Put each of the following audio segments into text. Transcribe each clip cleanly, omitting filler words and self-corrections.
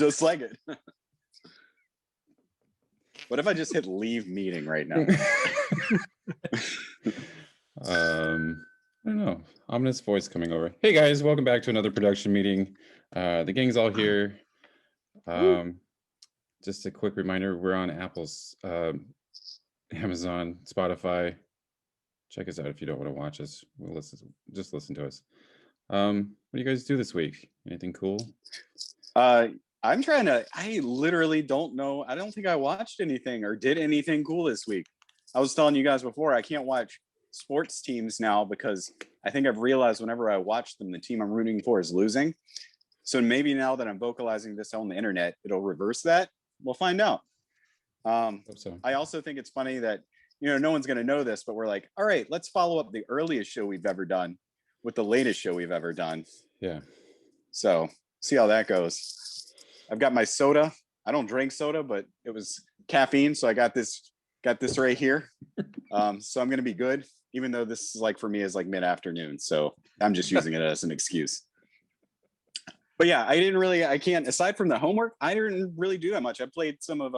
Just like it. What if I just hit leave meeting right now? I don't know. Ominous voice coming over. Hey guys, welcome back to another production meeting. The gang's all here. Just a quick reminder, we're on Apple's, Amazon, Spotify. Check us out if you don't want to watch us. Just listen to us. What do you guys do this week? Anything cool? I literally don't know. I don't think I watched anything or did anything cool this week. I was telling you guys before, I can't watch sports teams now because I think I've realized whenever I watch them, the team I'm rooting for is losing. So maybe now that I'm vocalizing this on the internet, it'll reverse that. We'll find out. Hope so. I also think it's funny that, no one's going to know this, but we're like, all right, let's follow up the earliest show we've ever done with the latest show we've ever done. Yeah. So see how that goes. I've got my soda. I don't drink soda, but it was caffeine. So I got this right here. So I'm going to be good, even though this is for me is mid-afternoon. So I'm just using it as an excuse. But yeah, aside from the homework, I didn't really do that much. I played some of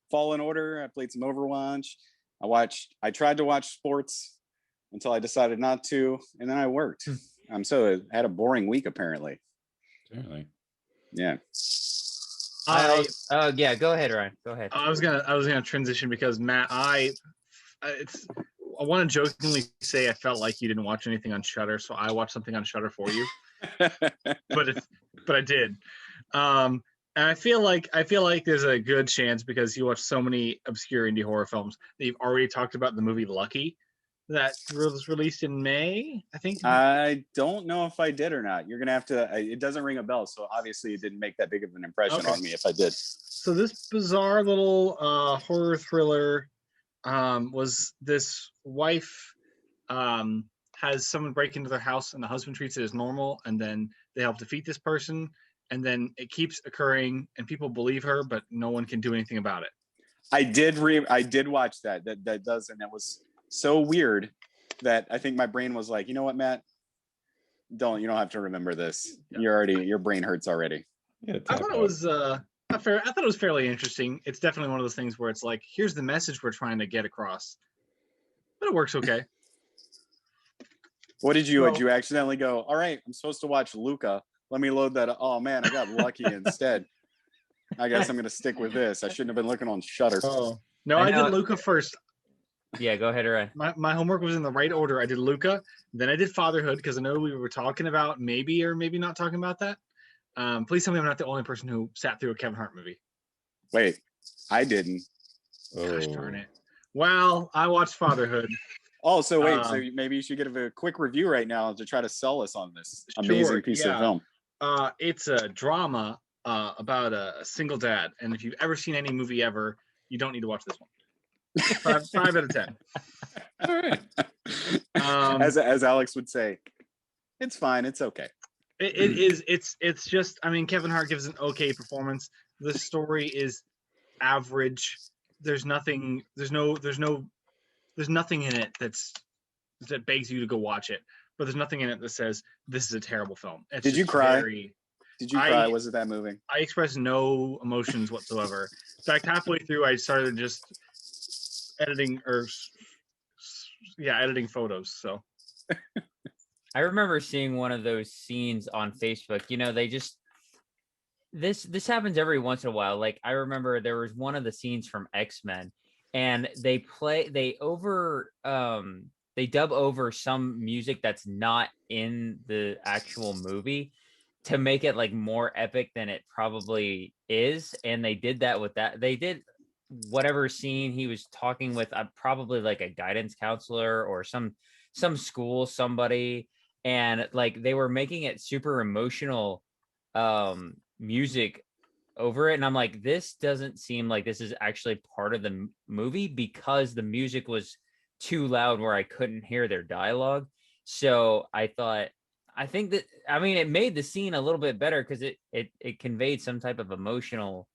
Fallen Order. I played some Overwatch. I tried to watch sports until I decided not to. And then I worked. I had a boring week, apparently. Apparently. Yeah. Yeah, go ahead, Ryan. Go ahead. I was gonna transition because Matt, I want to jokingly say I felt like you didn't watch anything on Shudder, so I watched something on Shudder for you. but I did. And I feel like there's a good chance because you watch so many obscure indie horror films that you've already talked about the movie Lucky that was released in May, I think. I don't know if I did or not. You're gonna have to. It doesn't ring a bell, so obviously it didn't make that big of an impression on me if I did. So this bizarre little horror thriller was this wife has someone break into their house and the husband treats it as normal, and then they help defeat this person, and then it keeps occurring and people believe her, but no one can do anything about it. I did watch that. That does, and it was so weird that I think my brain was like, you know what, Matt? You don't have to remember this. Yeah. Your brain hurts already. Yeah, I thought it was not fair. I thought it was fairly interesting. It's definitely one of those things where it's like, here's the message we're trying to get across, but it works okay. What did you accidentally go, all right, I'm supposed to watch Luca. Let me load that. Oh man, I got lucky instead. I guess I'm going to stick with this. I shouldn't have been looking on Shudder. Oh, no, I did Luca first. Yeah, go ahead, Ryan. My homework was in the right order. I did Luca, then I did Fatherhood because I know we were talking about maybe or maybe not talking about that. Please tell me I'm not the only person who sat through a Kevin Hart movie. Wait, I didn't. Gosh darn it. Well, I watched Fatherhood. Oh, so wait, so maybe you should give a quick review right now to try to sell us on this amazing piece of film. It's a drama about a single dad, and if you've ever seen any movie ever, you don't need to watch this one. 5 out of 10. All right. As Alex would say, it's fine. It's okay. It is. It's just. I mean, Kevin Hart gives an okay performance. The story is average. There's nothing. There's nothing in it that begs you to go watch it. But there's nothing in it that says this is a terrible film. Did you cry? Did you cry? Was it that moving? I expressed no emotions whatsoever. In fact, halfway through, I started just editing photos. So I remember seeing one of those scenes on Facebook. They just this happens every once in a while. Like I remember there was one of the scenes from X-Men, and they dub over some music that's not in the actual movie to make it like more epic than it probably is. And they did that with that. They did whatever scene he was talking with, probably like a guidance counselor or some school, somebody. And like, they were making it super emotional music over it. And I'm like, this doesn't seem like this is actually part of the movie because the music was too loud where I couldn't hear their dialogue. So I think that, I mean, it made the scene a little bit better because it conveyed some type of emotional,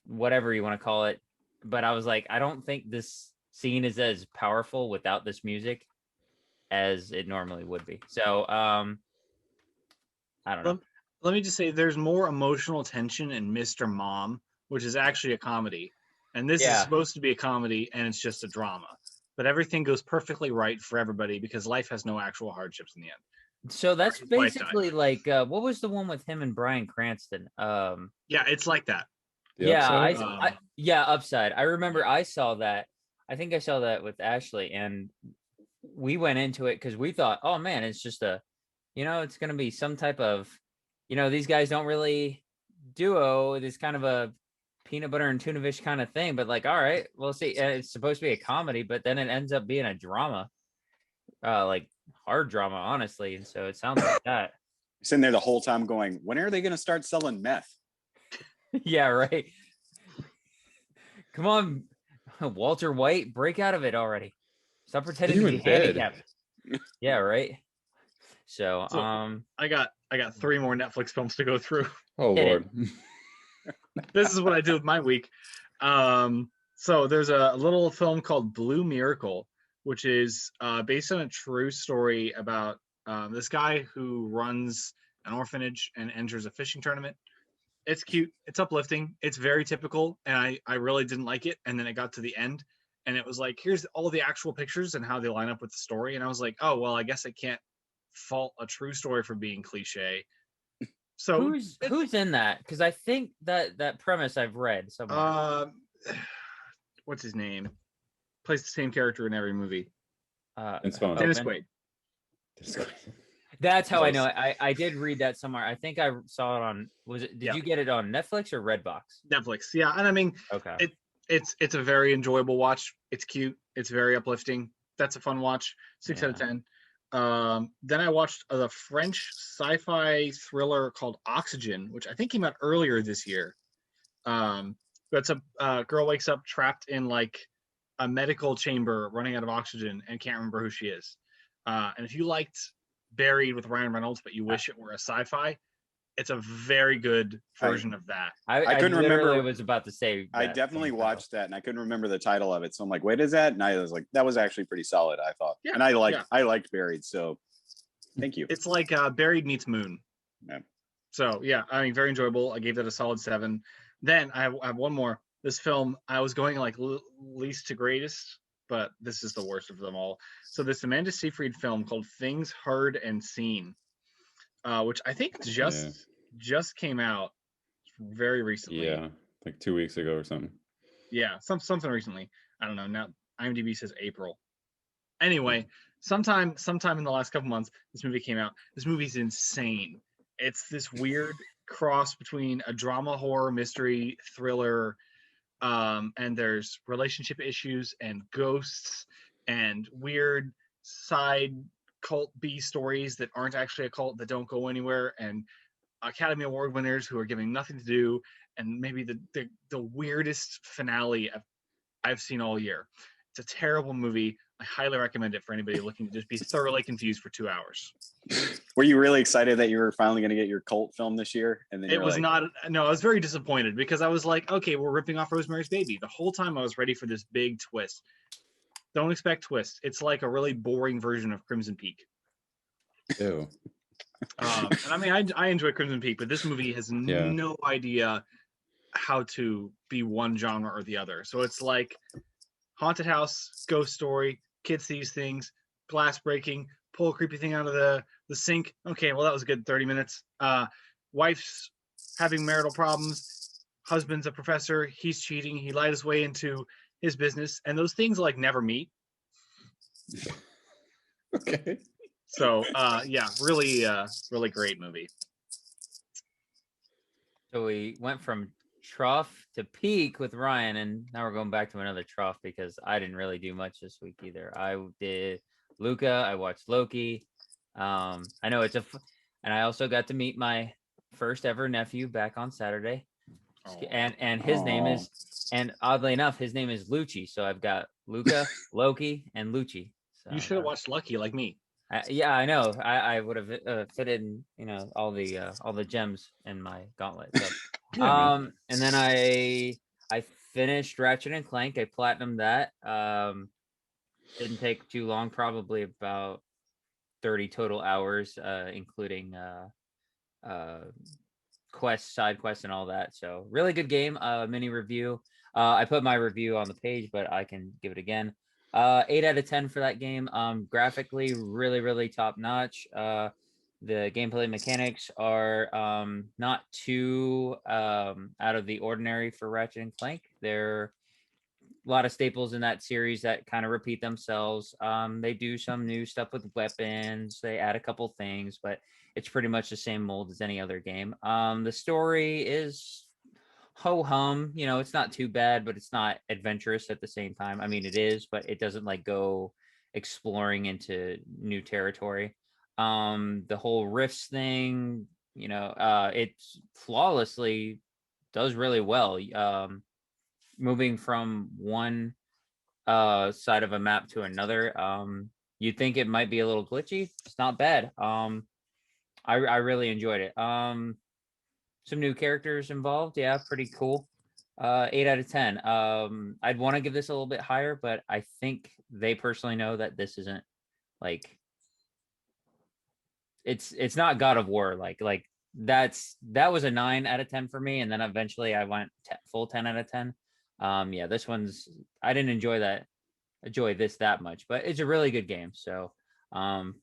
whatever you want to call it. But I was like, I don't think this scene is as powerful without this music as it normally would be. So I don't know. let me just say, there's more emotional tension in Mr. Mom, which is actually a comedy, and this is Yeah. supposed to be a comedy, and it's just a drama. But everything goes perfectly right for everybody because life has no actual hardships in the end. So that's His wife basically died. like what was the one with him and Bryan Cranston? Yeah, it's like that. The Yeah, Upside? yeah, Upside. I remember I saw that. I think I saw that with Ashley, and we went into it because we thought, oh man, it's just it's gonna be some type of, these guys don't really duo. This kind of a peanut butter and tuna fish kind of thing. But like, all right, we'll see. It's supposed to be a comedy, but then it ends up being a drama, like hard drama, honestly. And so it sounds like that. Sitting there the whole time going, when are they going to start selling meth? Yeah, right. Come on, Walter White, break out of it already. Stop pretending You to be in bed. handicapped. Yeah, right. So, So, I got 3 more Netflix films to go through. Oh Hit it. Lord. This is what I do with my week. So there's a little film called Blue Miracle, which is based on a true story about this guy who runs an orphanage and enters a fishing tournament. It's cute. It's uplifting. It's very typical, and I really didn't like it. And then it got to the end, and it was like, here's all the actual pictures and how they line up with the story. And I was like, oh, well, I guess I can't fault a true story for being cliche. So who's in that? Because I think that premise I've read somewhere. what's his name? Plays the same character in every movie. It's fun. Dennis Open. Quaid. That's how I know Close. it. I did read that somewhere. I think I saw it on. Was it? Did Yeah. you get it on Netflix or Redbox? Netflix. Yeah, and I mean, Okay. it's a very enjoyable watch. It's cute. It's very uplifting. That's a fun watch. 6 out of 10. Then I watched the French sci-fi thriller called Oxygen, which I think came out earlier this year. That's a girl wakes up trapped in like a medical chamber, running out of oxygen, and can't remember who she is. And if you liked Buried with Ryan Reynolds, but you wish it were a sci-fi, it's a very good version of that. I couldn't literally remember- was about to say. I that definitely same title. watched that and I couldn't remember the title of it. So I'm like, what is that? And I was like, that was actually pretty solid, I thought. Yeah, And I yeah. liked Buried. So thank you. It's like Buried meets Moon. Yeah. So yeah, I mean, very enjoyable. I gave that a solid 7. Then I have one more. This film, I was going like least to greatest, but this is the worst of them all. So this Amanda Seyfried film called Things Heard and Seen, which I think just came out very recently. Yeah, like 2 weeks ago or something. Yeah, something recently. I don't know. Now IMDb says April. Anyway, sometime in the last couple months, this movie came out. This movie's insane. It's this weird cross between a drama, horror, mystery, thriller, and there's relationship issues and ghosts and weird side cult B stories that aren't actually a cult, that don't go anywhere, and Academy Award winners who are giving nothing to do, and maybe the weirdest finale I've seen all year. It's a terrible movie. I highly recommend it for anybody looking to just be thoroughly confused for 2 hours. Were you really excited that you were finally going to get your cult film this year? And then It was not. No, I was very disappointed because I was like, okay, we're ripping off Rosemary's Baby. The whole time I was ready for this big twist. Don't expect twist. It's like a really boring version of Crimson Peak. Ew. And I mean, I enjoy Crimson Peak, but this movie has no idea how to be one genre or the other. So it's like haunted house, ghost story, kid sees things, glass breaking, pull a creepy thing out of the sink. Okay, well, that was a good 30 minutes. Wife's having marital problems. Husband's a professor. He's cheating. He lied his way into his business. And those things like never meet. Okay. So, yeah, really great movie. So we went from trough to peak with Ryan, and now we're going back to another trough because I didn't really do much this week either. I did Luca. I watched Loki. I know and I also got to meet my first ever nephew back on Saturday, and his name is, and oddly enough, his name is Lucci. So I've got Luca, Loki, and Lucci. So, You should have watched Lucky like me. yeah, I know. I would have fitted in, all the gems in my gauntlet. So, and then I finished Ratchet and Clank. I platinumed that. Didn't take too long, probably about 30 total hours, including side quests, and all that. So really good game. Mini review. I put my review on the page, but I can give it again. 8 out of 10 for that game. Graphically, really top notch. The gameplay mechanics are not too out of the ordinary for Ratchet and Clank. They're a lot of staples in that series that kind of repeat themselves. They do some new stuff with weapons. They add a couple things, but it's pretty much the same mold as any other game. The story is ho hum. You know, it's not too bad, but it's not adventurous at the same time. I mean, it is, but it doesn't like go exploring into new territory. The whole rifts thing, you know, it flawlessly does really well. Moving from one side of a map to another, you'd think it might be a little glitchy. It's not bad. I really enjoyed it. Some new characters involved. Yeah, pretty cool. 8 out of 10. I'd want to give this a little bit higher, but I think they personally know that this isn't like it's not God of War. Like that was a 9 out of 10 for me, and then eventually I went full 10 out of 10. Yeah, this one's I didn't enjoy this that much, but it's a really good game. So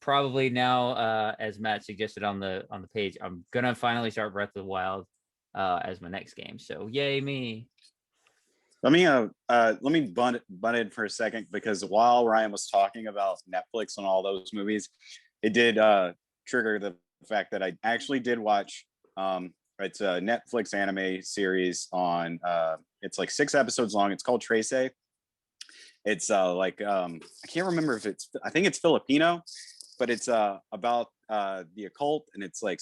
probably now, as Matt suggested on the page, I'm gonna finally start Breath of the Wild as my next game. So yay me. Let me butt in for a second, because while Ryan was talking about Netflix and all those movies, it did trigger the fact that I actually did watch it's a Netflix anime series on it's like 6 episodes long. It's called Trace. It's I can't remember if I think it's Filipino, but it's about the occult, and it's like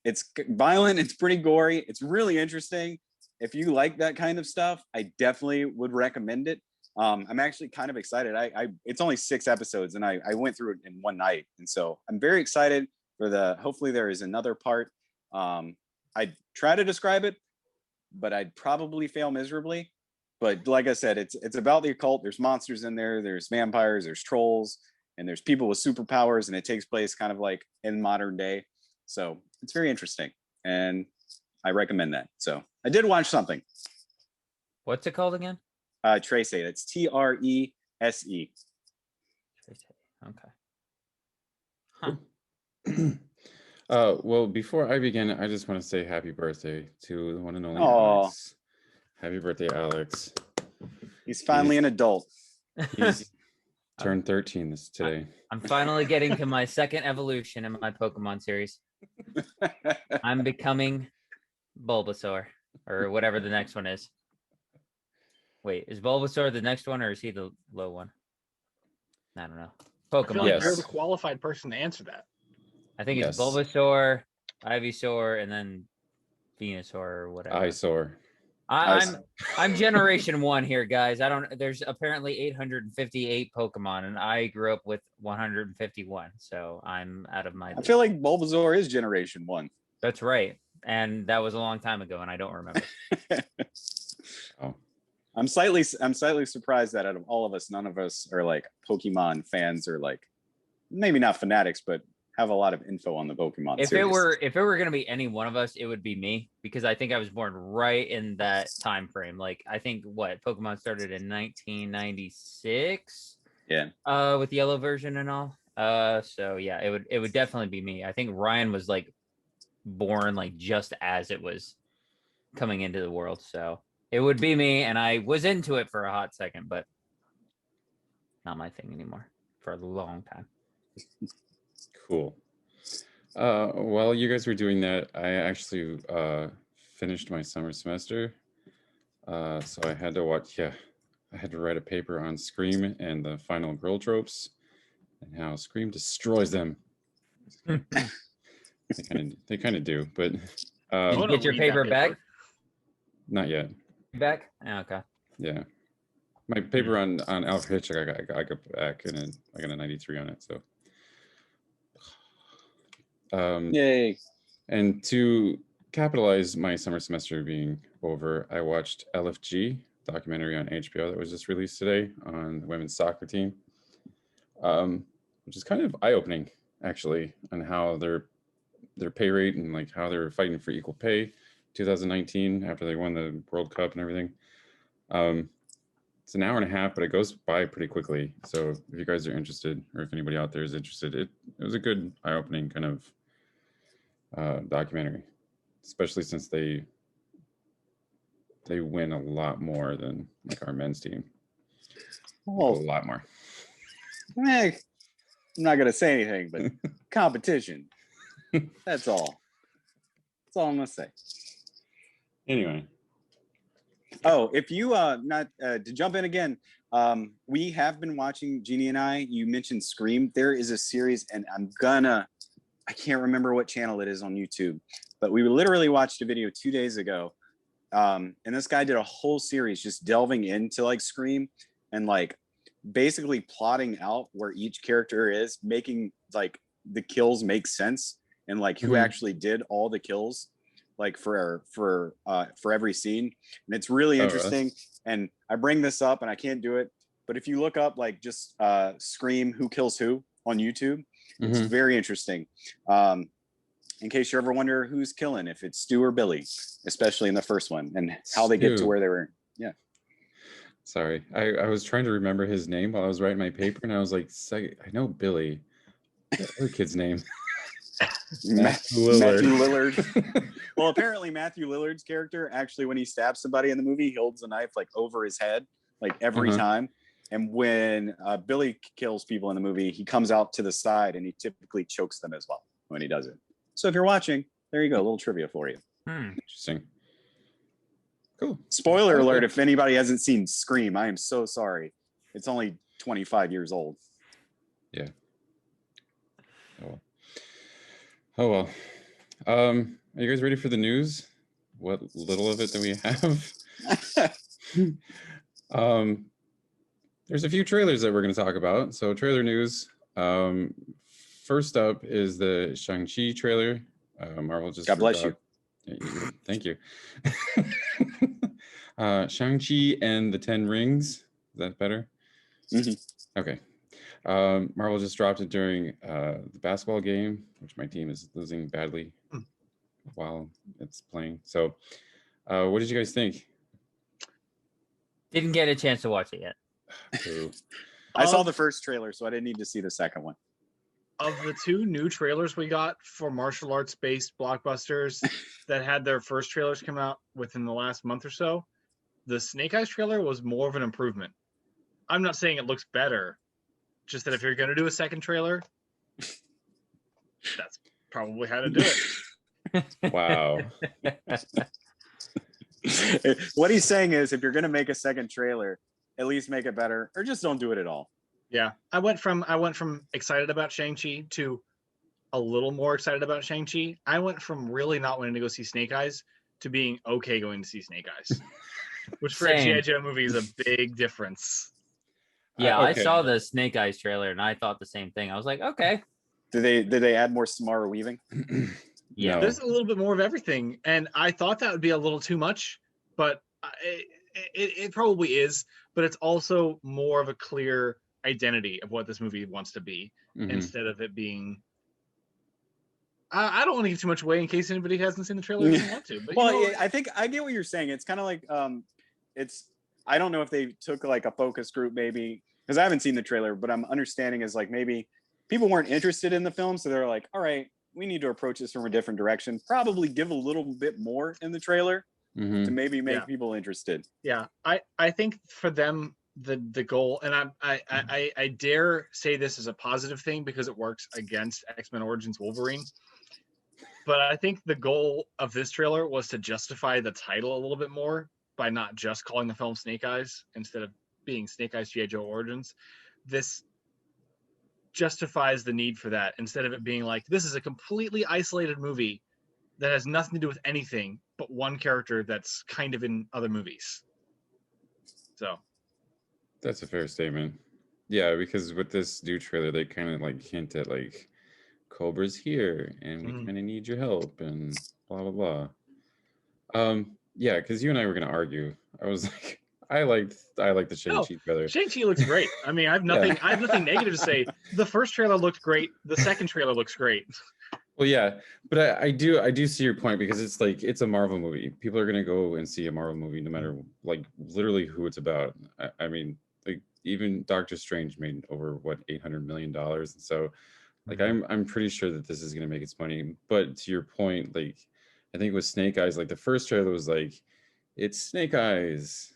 it's violent, it's pretty gory, it's really interesting. If you like that kind of stuff, I definitely would recommend it. I'm actually kind of excited. It's only 6 episodes, and I went through it in one night, and so I'm very excited for hopefully there is another part. I'd try to describe it, but I'd probably fail miserably. But like I said, it's about the occult. There's monsters in there. There's vampires. There's trolls, and there's people with superpowers. And it takes place kind of like in modern day. So it's very interesting, and I recommend that. So I did watch something. What's it called again? Trace. That's Trese. Okay. Huh. Well, before I begin, I just want to say happy birthday to the one and only Aw. Alex. Happy birthday, Alex. He's finally an adult. He's turned 13 today. I'm finally getting to my second evolution in my Pokemon series. I'm becoming Bulbasaur, or whatever the next one is. Wait, is Bulbasaur the next one, or is he the low one? I don't know. I feel Pokemon. like Yes. you're the qualified person to answer that. I think it's Yes. Bulbasaur, Ivysaur, and then Venusaur or whatever. Eyesore. I'm generation 1 here, guys. There's apparently 858 Pokemon, and I grew up with 151, so I'm out of my. I feel like Bulbasaur is generation 1. That's right, and that was a long time ago, and I don't remember. Oh. I'm slightly surprised that out of all of us, none of us are like Pokemon fans, or like maybe not fanatics, but have a lot of info on the Pokemon If series. it were gonna be any one of us, it would be me, because I think I was born right in that time frame. Like, I think Pokemon started in 1996. Yeah. With the yellow version and all. So yeah, it would definitely be me. I think Ryan was like born like just as it was coming into the world, so it would be me, and I was into it for a hot second, but not my thing anymore for a long time. Cool. While you guys were doing that, I actually finished my summer semester. So I had to write a paper on Scream and the final girl tropes, and how Scream destroys them. They kind of do, but Did I you wanna get your read that paper back? not yet. Back? Oh, okay. Yeah, my paper on Alfred Hitchcock, I got back, and I got a 93 on it. So, Yay. and to capitalize my summer semester being over, I watched LFG, documentary on HBO that was just released today on the women's soccer team, which is kind of eye-opening, actually, on how they're their pay rate and like how they're fighting for equal pay 2019 after they won the World Cup and everything. It's an hour and a half, but it goes by pretty quickly. So if you guys are interested, or if anybody out there is interested, it was a good eye-opening kind of documentary, especially since they win a lot more than like our men's team. Oh, A lot more. I'm not gonna say anything, but competition. That's all. That's all I'm gonna say. Anyway. Oh, if you not to jump in again, we have been watching, Jeannie and I. You mentioned Scream. There is a series, and I can't remember what channel it is on YouTube, but we literally watched a video 2 days ago. And this guy did a whole series just delving into like Scream and like basically plotting out where each character is, making like the kills make sense and like who actually did all the kills, like for every scene. And it's really interesting. And I bring this up and I can't do it, but if you look up like just Scream Who Kills Who on YouTube, it's very interesting. In case you ever wonder who's killing, if it's Stu or Billy, especially in the first one, and how they get to where they were. Yeah. Sorry, I was trying to remember his name while I was writing my paper, and I was like, I know Billy. The other kid's name. Matthew Lillard. Well, apparently Matthew Lillard's character, actually, when he stabs somebody in the movie, he holds the knife like over his head, like every time. And when Billy kills people in the movie, he comes out to the side and he typically chokes them as well when he does it. So if you're watching, there you go, a little trivia for you. Interesting. Cool. Spoiler alert, if anybody hasn't seen Scream, I am so sorry. It's only 25 years old. Yeah. Oh well. Are you guys ready for the news? What little of it that we have? There's a few trailers that we're going to talk about. So trailer news. First up is the Shang-Chi trailer. Marvel just God bless you. Thank you. Shang-Chi and the 10 Rings. Is that better? Okay. Marvel just dropped it during the basketball game, which my team is losing badly while it's playing. So what did you guys think? Didn't get a chance to watch it yet. I saw the first trailer, so I didn't need to see the second one. Of the two new trailers we got for martial arts based blockbusters that had their first trailers come out within the last month or so, the Snake Eyes trailer was more of an improvement. I'm not saying it looks better, just that if you're going to do a second trailer, that's probably how to do it. Wow. What he's saying is, if you're going to make a second trailer, at least make it better, or just don't do it at all. Yeah, I went from excited about Shang-Chi to a little more excited about Shang-Chi. I went from really not wanting to go see Snake Eyes to being okay going to see Snake Eyes, which for a G.I. Joe movie is a big difference. Yeah, okay. I saw the Snake Eyes trailer and I thought the same thing. I was like, okay. Did they add more Samara weaving? Yeah, there's a little bit more of everything, and I thought that would be a little too much, but it probably is. But it's also more of a clear identity of what this movie wants to be, instead of it being. I don't want to give too much away in case anybody hasn't seen the trailer and doesn't want to. But well, I think I get what you're saying. It's kind of like it's. I don't know if they took like a focus group, maybe, because I haven't seen the trailer, but I'm understanding is like maybe people weren't interested in the film, so they're like, all right, we need to approach this from a different direction. Probably give a little bit more in the trailer to maybe make people interested. Yeah, I think for them the goal, and I dare say this is a positive thing because it works against X-Men Origins Wolverine. But I think the goal of this trailer was to justify the title a little bit more by not just calling the film Snake Eyes instead of being Snake Eyes G.I. Joe Origins. This justifies the need for that instead of it being like, this is a completely isolated movie that has nothing to do with anything but one character that's kind of in other movies. So that's a fair statement. Yeah, because with this new trailer, they kind of like hint at like Cobra's here and we kind of need your help and blah blah blah. Yeah, because you and I were gonna argue. I was like, I liked the Shang-Chi trailer. Shang-Chi looks great. I mean, I have nothing negative to say. The first trailer looked great. The second trailer looks great. Well, yeah, but I do see your point because it's like it's a Marvel movie. People are gonna go and see a Marvel movie no matter like literally who it's about. I mean, like even Doctor Strange made over what $800 million, and so like I'm pretty sure that this is gonna make its money. But to your point, like I think with Snake Eyes, like the first trailer was like, it's Snake Eyes,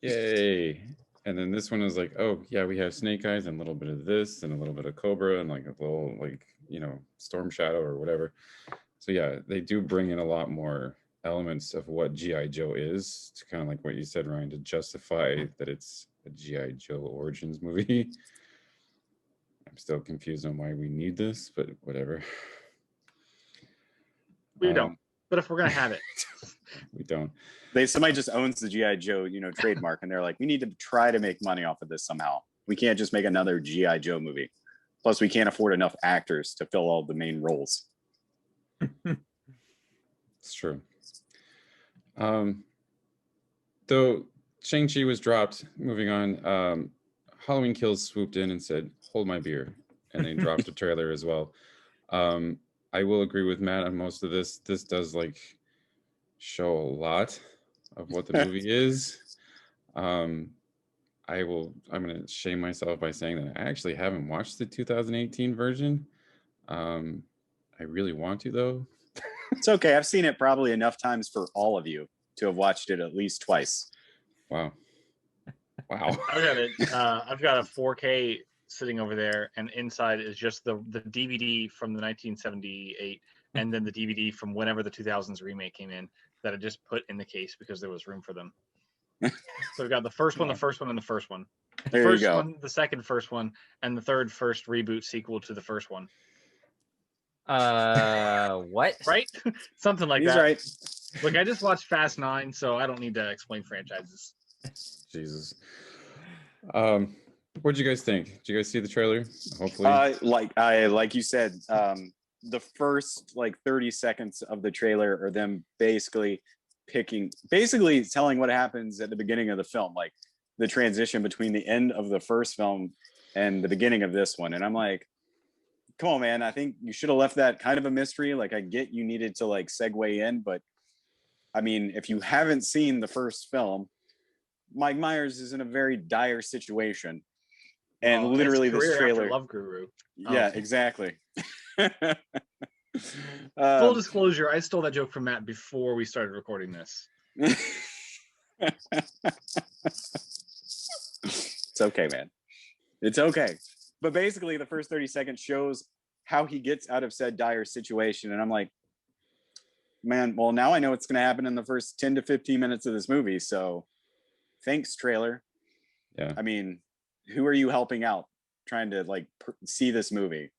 yay! And then this one is like, oh yeah, we have Snake Eyes and a little bit of this and a little bit of Cobra and like a little like Storm Shadow or whatever. So yeah, they do bring in a lot more elements of what GI Joe is to kind of like what you said, Ryan, to justify that it's a GI Joe origins movie. I'm still confused on why we need this, but whatever. We don't. But if we're gonna have it, We don't. Somebody just owns the GI Joe, trademark, and they're like, we need to try to make money off of this somehow. We can't just make another GI Joe movie. Plus, we can't afford enough actors to fill all the main roles. It's true. Though Shang-Chi was dropped, moving on, Halloween Kills swooped in and said, hold my beer. And they dropped a trailer as well. I will agree with Matt on most of this. This does like show a lot of what the movie is. I'm going to shame myself by saying that I actually haven't watched the 2018 version. I really want to though. It's okay. I've seen it probably enough times for all of you to have watched it at least twice. Wow. I've got it. I've got a 4K sitting over there, and inside is just the DVD from the 1978, and then the DVD from whenever the 2000s remake came in that I just put in the case because there was room for them. So we've got the first one, the first one, and the first one. The There first you go. one, the second first one, and the third first reboot sequel to the first one. What? Right? Something like He's that. right. Look, I just watched Fast 9, so I don't need to explain franchises. Jesus. What did you guys think? Did you guys see the trailer? Hopefully. Like you said, the first like 30 seconds of the trailer are them basically telling what happens at the beginning of the film, like the transition between the end of the first film and the beginning of this one. And I'm like, come on, man, I think you should have left that kind of a mystery. Like, I get you needed to like segue in, but I mean, if you haven't seen the first film, Mike Myers is in a very dire situation. And literally this trailer, Love Guru. Yeah, exactly. Full disclosure, I stole that joke from Matt before we started recording this. It's okay, man. It's okay. But basically the first 30 seconds shows how he gets out of said dire situation. And I'm like, man, well, now I know what's going to happen in the first 10 to 15 minutes of this movie. So thanks, trailer. Yeah. I mean, who are you helping out trying to like see this movie?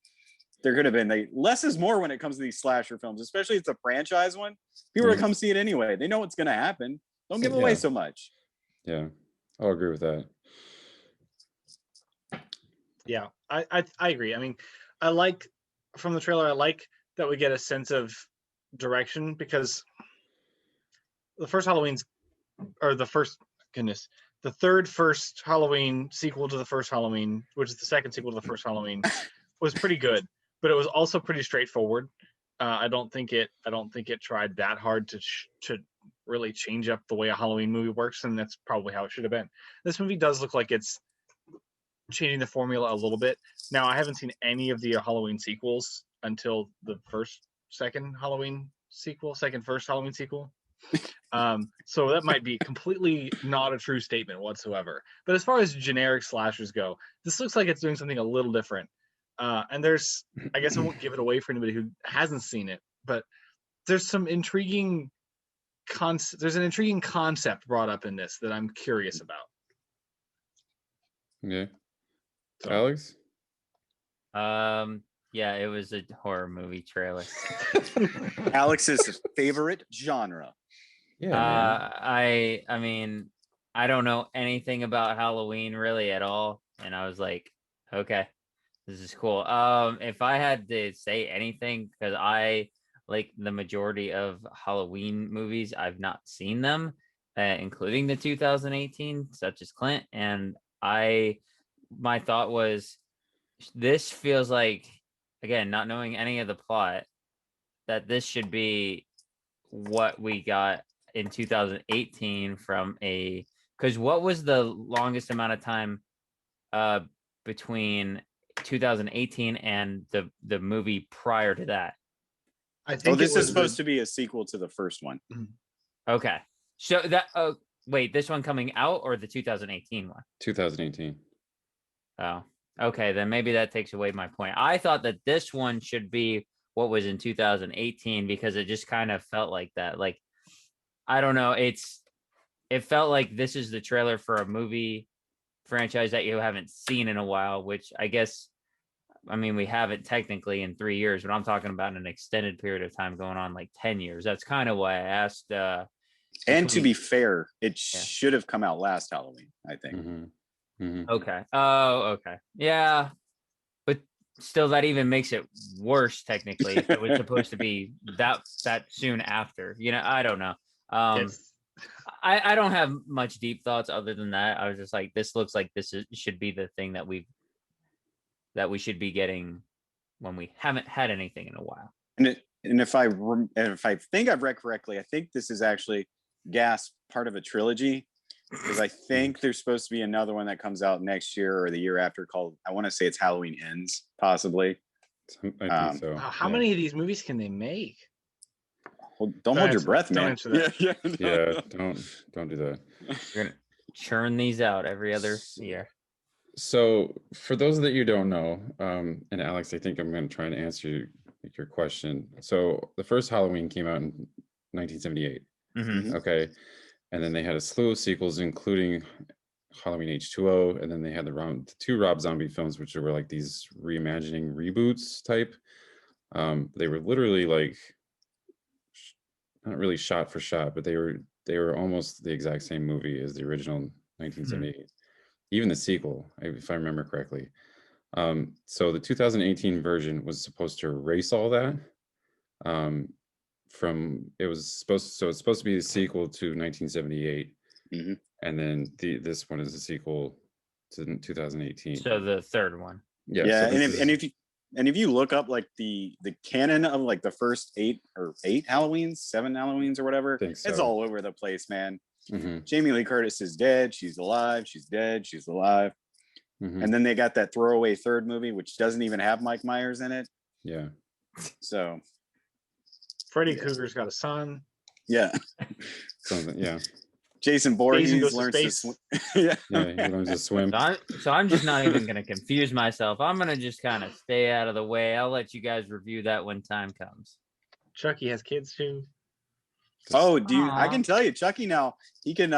There could have been less is more when it comes to these slasher films, especially if it's a franchise one. People are going to come see it anyway. They know what's going to happen. Don't give away so much. Yeah, I'll agree with that. Yeah, I agree. I mean, I like from the trailer, I like that we get a sense of direction because the first Halloween's or the first the third first Halloween sequel to the first Halloween, which is the second sequel to the first Halloween, was pretty good, but it was also pretty straightforward. I don't think it tried that hard to really change up the way a Halloween movie works, and that's probably how it should have been. This movie does look like it's changing the formula a little bit. Now, I haven't seen any of the Halloween sequels until the first first Halloween sequel. So that might be completely not a true statement whatsoever. But as far as generic slashers go, this looks like it's doing something a little different. And I guess I won't give it away for anybody who hasn't seen it, but there's an intriguing concept brought up in this that I'm curious about. Yeah. So. Alex? Yeah, it was a horror movie trailer. Alex's favorite genre. Yeah. I mean, I don't know anything about Halloween really at all, and I was like, okay, this is cool. If I had to say anything, because I like the majority of Halloween movies, I've not seen them, including the 2018, such as Clint, and my thought was, this feels like again, not knowing any of the plot, that this should be what we got in 2018 from a, because what was the longest amount of time between 2018 and the movie prior to that? I think this is supposed to be a sequel to the first one. Okay, so that wait, this one coming out or the 2018 one? 2018. Oh, okay, then maybe that takes away my point. I thought that this one should be what was in 2018 because it just kind of felt like that. Like, I don't know, it felt like this is the trailer for a movie franchise that you haven't seen in a while, which I guess, I mean, we haven't technically in 3 years, but I'm talking about an extended period of time going on like 10 years. That's kind of why I asked. And to be fair, it should have come out last Halloween, I think. Okay. Oh, okay. Yeah. But still, that even makes it worse, technically, if it was supposed to be that soon after. You know, I don't know. I don't have much deep thoughts other than that. I was just like, this looks like should be the thing that we should be getting when we haven't had anything in a while. And if I think I've read correctly, I think this is actually Gasp part of a trilogy, because I think there's supposed to be another one that comes out next year or the year after called, I want to say it's Halloween Ends, possibly. I think so. How many of these movies can they make? Well, don't hold your breath, man. Yeah, don't do that. You're gonna churn these out every other year. So for those that you don't know, and Alex, I think I'm going to try and answer your question. So the first Halloween came out in 1978. Okay. And then they had a slew of sequels, including Halloween H2O. And then they had the two Rob Zombie films, which were like these reimagining reboots type. They were literally like, not really shot for shot, but they were almost the exact same movie as the original 1978. Even the sequel, if I remember correctly. So the 2018 version was supposed to erase all that. It's supposed to be the sequel to 1978, and then this one is the sequel to 2018. So the third one. Yeah, and if you look up like the canon of like the first 7 Halloweens or whatever, it's all over the place, man. Jamie Lee Curtis is dead. She's alive. She's dead. She's alive. And then they got that throwaway third movie, which doesn't even have Mike Myers in it. Yeah. So Freddy Krueger's got a son. Yeah. Something. Yeah. Jason Voorhees learns to swim. Yeah, he learns to swim. So I'm just not even going to confuse myself. I'm going to just kind of stay out of the way. I'll let you guys review that when time comes. Chucky has kids too. Oh, I can tell you, Chucky now, he can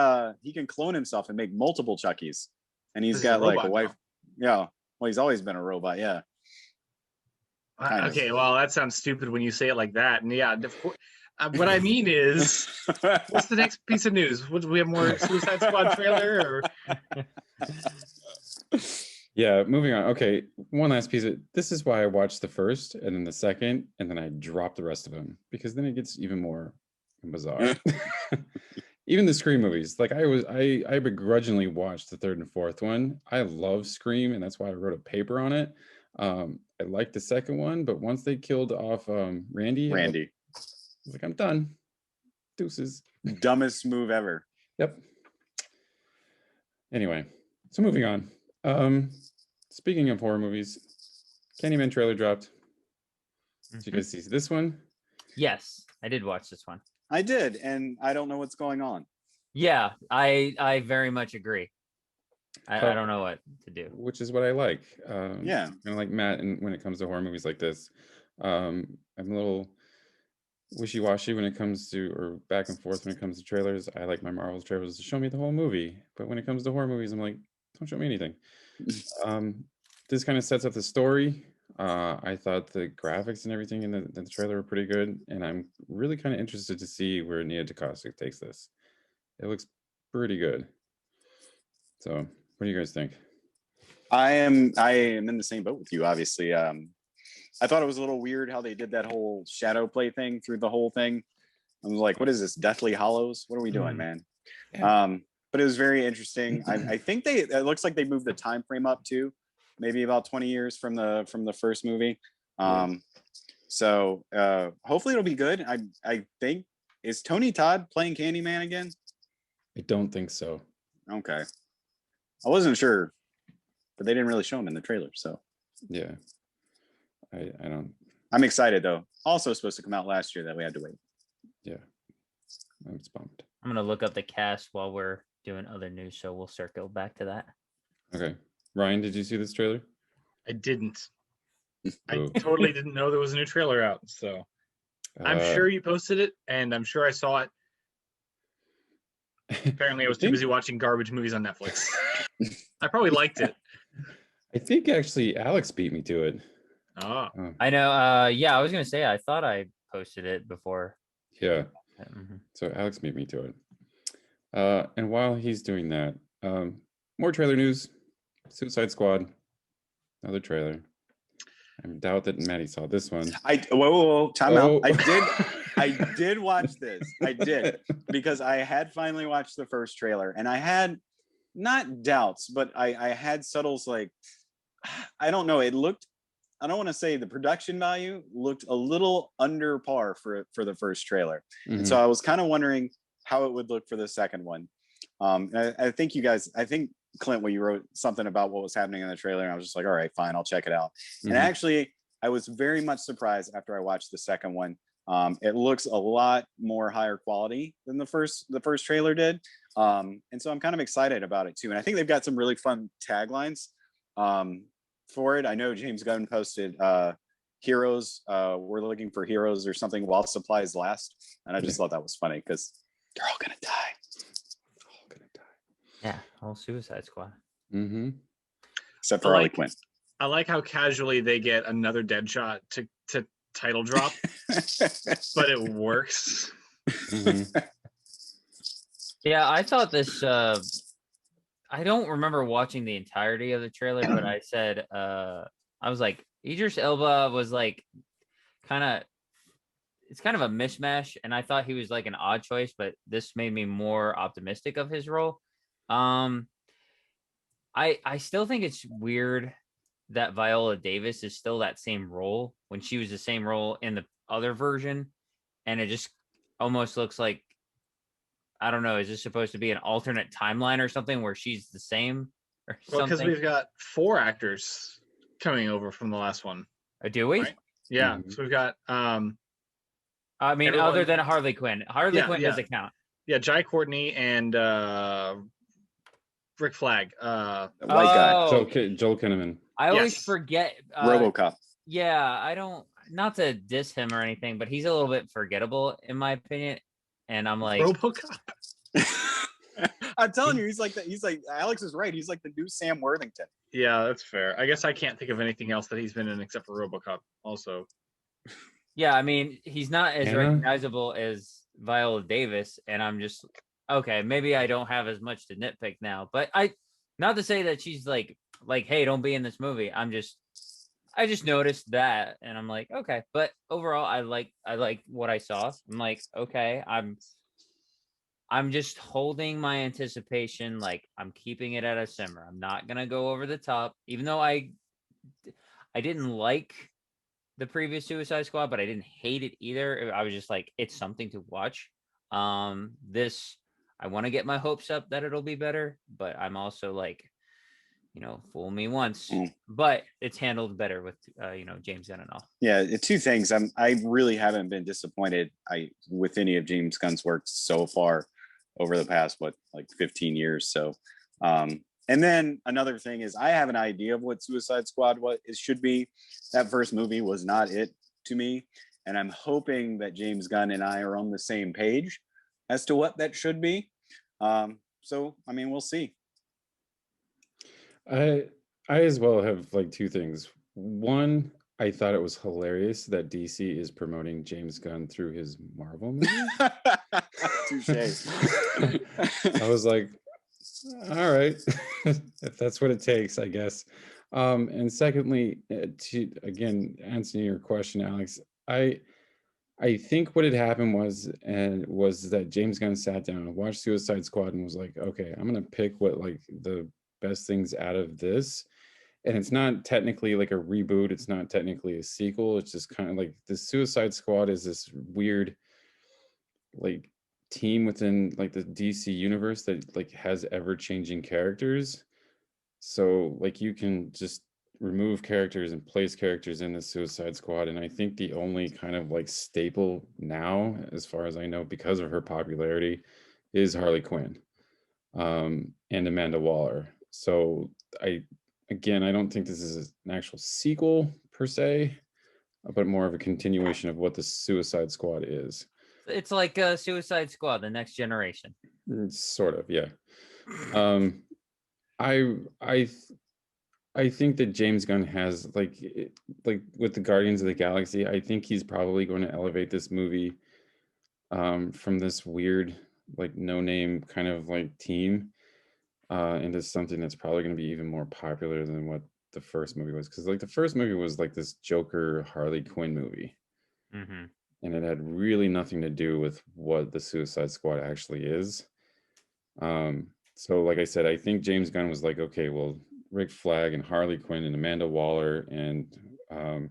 clone himself and make multiple Chuckies. And he's got like a wife. Now. Yeah. Well, he's always been a robot. Yeah. Okay. Well, that sounds stupid when you say it like that. And yeah, what I mean is, what's the next piece of news? Would we have more Suicide Squad trailer? Or? Yeah, moving on. Okay, one last piece of this is why I watched the first and then the second, and then I dropped the rest of them, because then it gets even more bizarre. Even the Scream movies, like I begrudgingly watched the third and fourth one. I love Scream, and that's why I wrote a paper on it. I liked the second one, but once they killed off Randy, I was like, I'm done. Deuces. Dumbest move ever. Yep. Anyway, so moving on. Speaking of horror movies, Candyman trailer dropped. Did you guys see this one? Yes, I did watch this one. I did, and I don't know what's going on. Yeah, I very much agree. I don't know what to do. Which is what I like. Yeah. Kind of like Matt, and when it comes to horror movies like this, I'm a little wishy-washy when it comes to, or back and forth when it comes to trailers. I like my Marvel trailers to show me the whole movie, but when it comes to horror movies, I'm like, don't show me anything. This kind of sets up the story. I thought the graphics and everything in the trailer were pretty good, and I'm really kind of interested to see where Nia DaCosta takes this. It looks pretty good. So, what do you guys think? I am in the same boat with you, obviously. I thought it was a little weird how they did that whole shadow play thing through the whole thing. I was like, what is this, Deathly Hollows? What are we doing, man? Yeah. But it was very interesting. I think it looks like they moved the time frame up too, maybe about 20 years from the first movie. So hopefully it'll be good. I think, is Tony Todd playing Candyman again? I don't think so. Okay. I wasn't sure, but they didn't really show him in the trailer. So Yeah. I don't. I'm excited though. Also supposed to come out last year that we had to wait. Yeah. I'm just bummed. I'm gonna look up the cast while we're doing other news, so we'll circle back to that. Okay. Ryan, did you see this trailer? I didn't. I Oh. totally didn't know there was a new trailer out. So I'm sure you posted it, and I'm sure I saw it. Apparently, I was too busy watching garbage movies on Netflix. I probably liked it. I think actually Alex beat me to it. Oh, I know. Yeah, I was gonna say I thought I posted it before. Yeah. Mhm. So Alex beat me to it. And while he's doing that, more trailer news. Suicide Squad. Another trailer. I doubt that Maddie saw this one. Whoa, time out. Oh. I did watch this. I did, because I had finally watched the first trailer, and I had not doubts, but I had subtles like, I don't know. It looked, I don't want to say the production value looked a little under par for the first trailer. And so I was kind of wondering how it would look for the second one. I think you guys, I think Clint, when you wrote something about what was happening in the trailer, and I was just like, all right, fine, I'll check it out. And actually, I was very much surprised after I watched the second one. It looks a lot more higher quality than the first trailer did. And so I'm kind of excited about it too. And I think they've got some really fun taglines for it. I know James Gunn posted heroes, we're looking for heroes or something while supplies last. And I just thought that was funny because they're all gonna die. Yeah, whole Suicide Squad. Mm-hmm. Except for Harley Quinn. I like how casually they get another Deadshot to title drop, but it works. Mm-hmm. Yeah, I thought this. I don't remember watching the entirety of the trailer, but I said I was like, Idris Elba was like it's kind of a mishmash, and I thought he was like an odd choice, but this made me more optimistic of his role. I still think it's weird that Viola Davis is still that same role when she was the same role in the other version, and it just almost looks like, I don't know, is this supposed to be an alternate timeline or something where she's the same or Well, something? because we've got 4 actors coming over from the last one. Do we? Right? Yeah. Mhm. So we've got I mean, everyone- other than Harley Quinn. Harley Quinn doesn't count. yeah, Jai Courtney and Rick Flag. The white guy. Joel Kinnaman. I always Yes. forget. RoboCop. Yeah, I don't, not to diss him or anything, but he's a little bit forgettable in my opinion. And I'm like, RoboCop. I'm telling you, he's like Alex is right. He's like the new Sam Worthington. Yeah, that's fair. I guess I can't think of anything else that he's been in except for RoboCop. Also, yeah, I mean, he's not as Anna? recognizable as Viola Davis, and I'm just okay. Maybe I don't have as much to nitpick now, but not to say that she's like, hey, don't be in this movie. I just noticed that, and I'm like, okay. But overall, I like what I saw. I'm like, okay, I'm just holding my anticipation. Like, I'm keeping it at a simmer. I'm not gonna go over the top, even though I didn't like the previous Suicide Squad, but I didn't hate it either. I was just like, it's something to watch. This, I want to get my hopes up that it'll be better, but I'm also like, fool me once, but it's handled better with, James Gunn and all. Yeah, 2 things. I really haven't been disappointed with any of James Gunn's work so far over the past 15 years. So, and then another thing is I have an idea of what Suicide Squad should be. That first movie was not it to me, and I'm hoping that James Gunn and I are on the same page as to what that should be. So, I mean, we'll see. I as well have 2 things. One, I thought it was hilarious that DC is promoting James Gunn through his Marvel movie. Touche. I was like, all right, if that's what it takes, I guess. And secondly, to again answering your question, Alex, I think what had happened was that James Gunn sat down and watched Suicide Squad and was like, okay, I'm gonna pick what the best things out of this, and it's not technically like a reboot. It's not technically a sequel. It's just kind of like the Suicide Squad is this weird like team within like the DC universe that like has ever-changing characters. So like you can just remove characters and place characters in the Suicide Squad. And I think the only kind of like staple now, as far as I know, because of her popularity, is Harley Quinn and Amanda Waller. So I don't think this is an actual sequel per se, but more of a continuation of what the Suicide Squad is. It's like Suicide Squad, the next generation. Sort of, yeah. I think that James Gunn has like with the Guardians of the Galaxy, I think he's probably going to elevate this movie from this weird like no-name kind of like team into something that's probably going to be even more popular than what the first movie was, because like the first movie was like this Joker Harley Quinn movie, and it had really nothing to do with what the Suicide Squad actually is. So like I said, I think James Gunn was like, okay, well, Rick Flag and Harley Quinn and Amanda Waller and what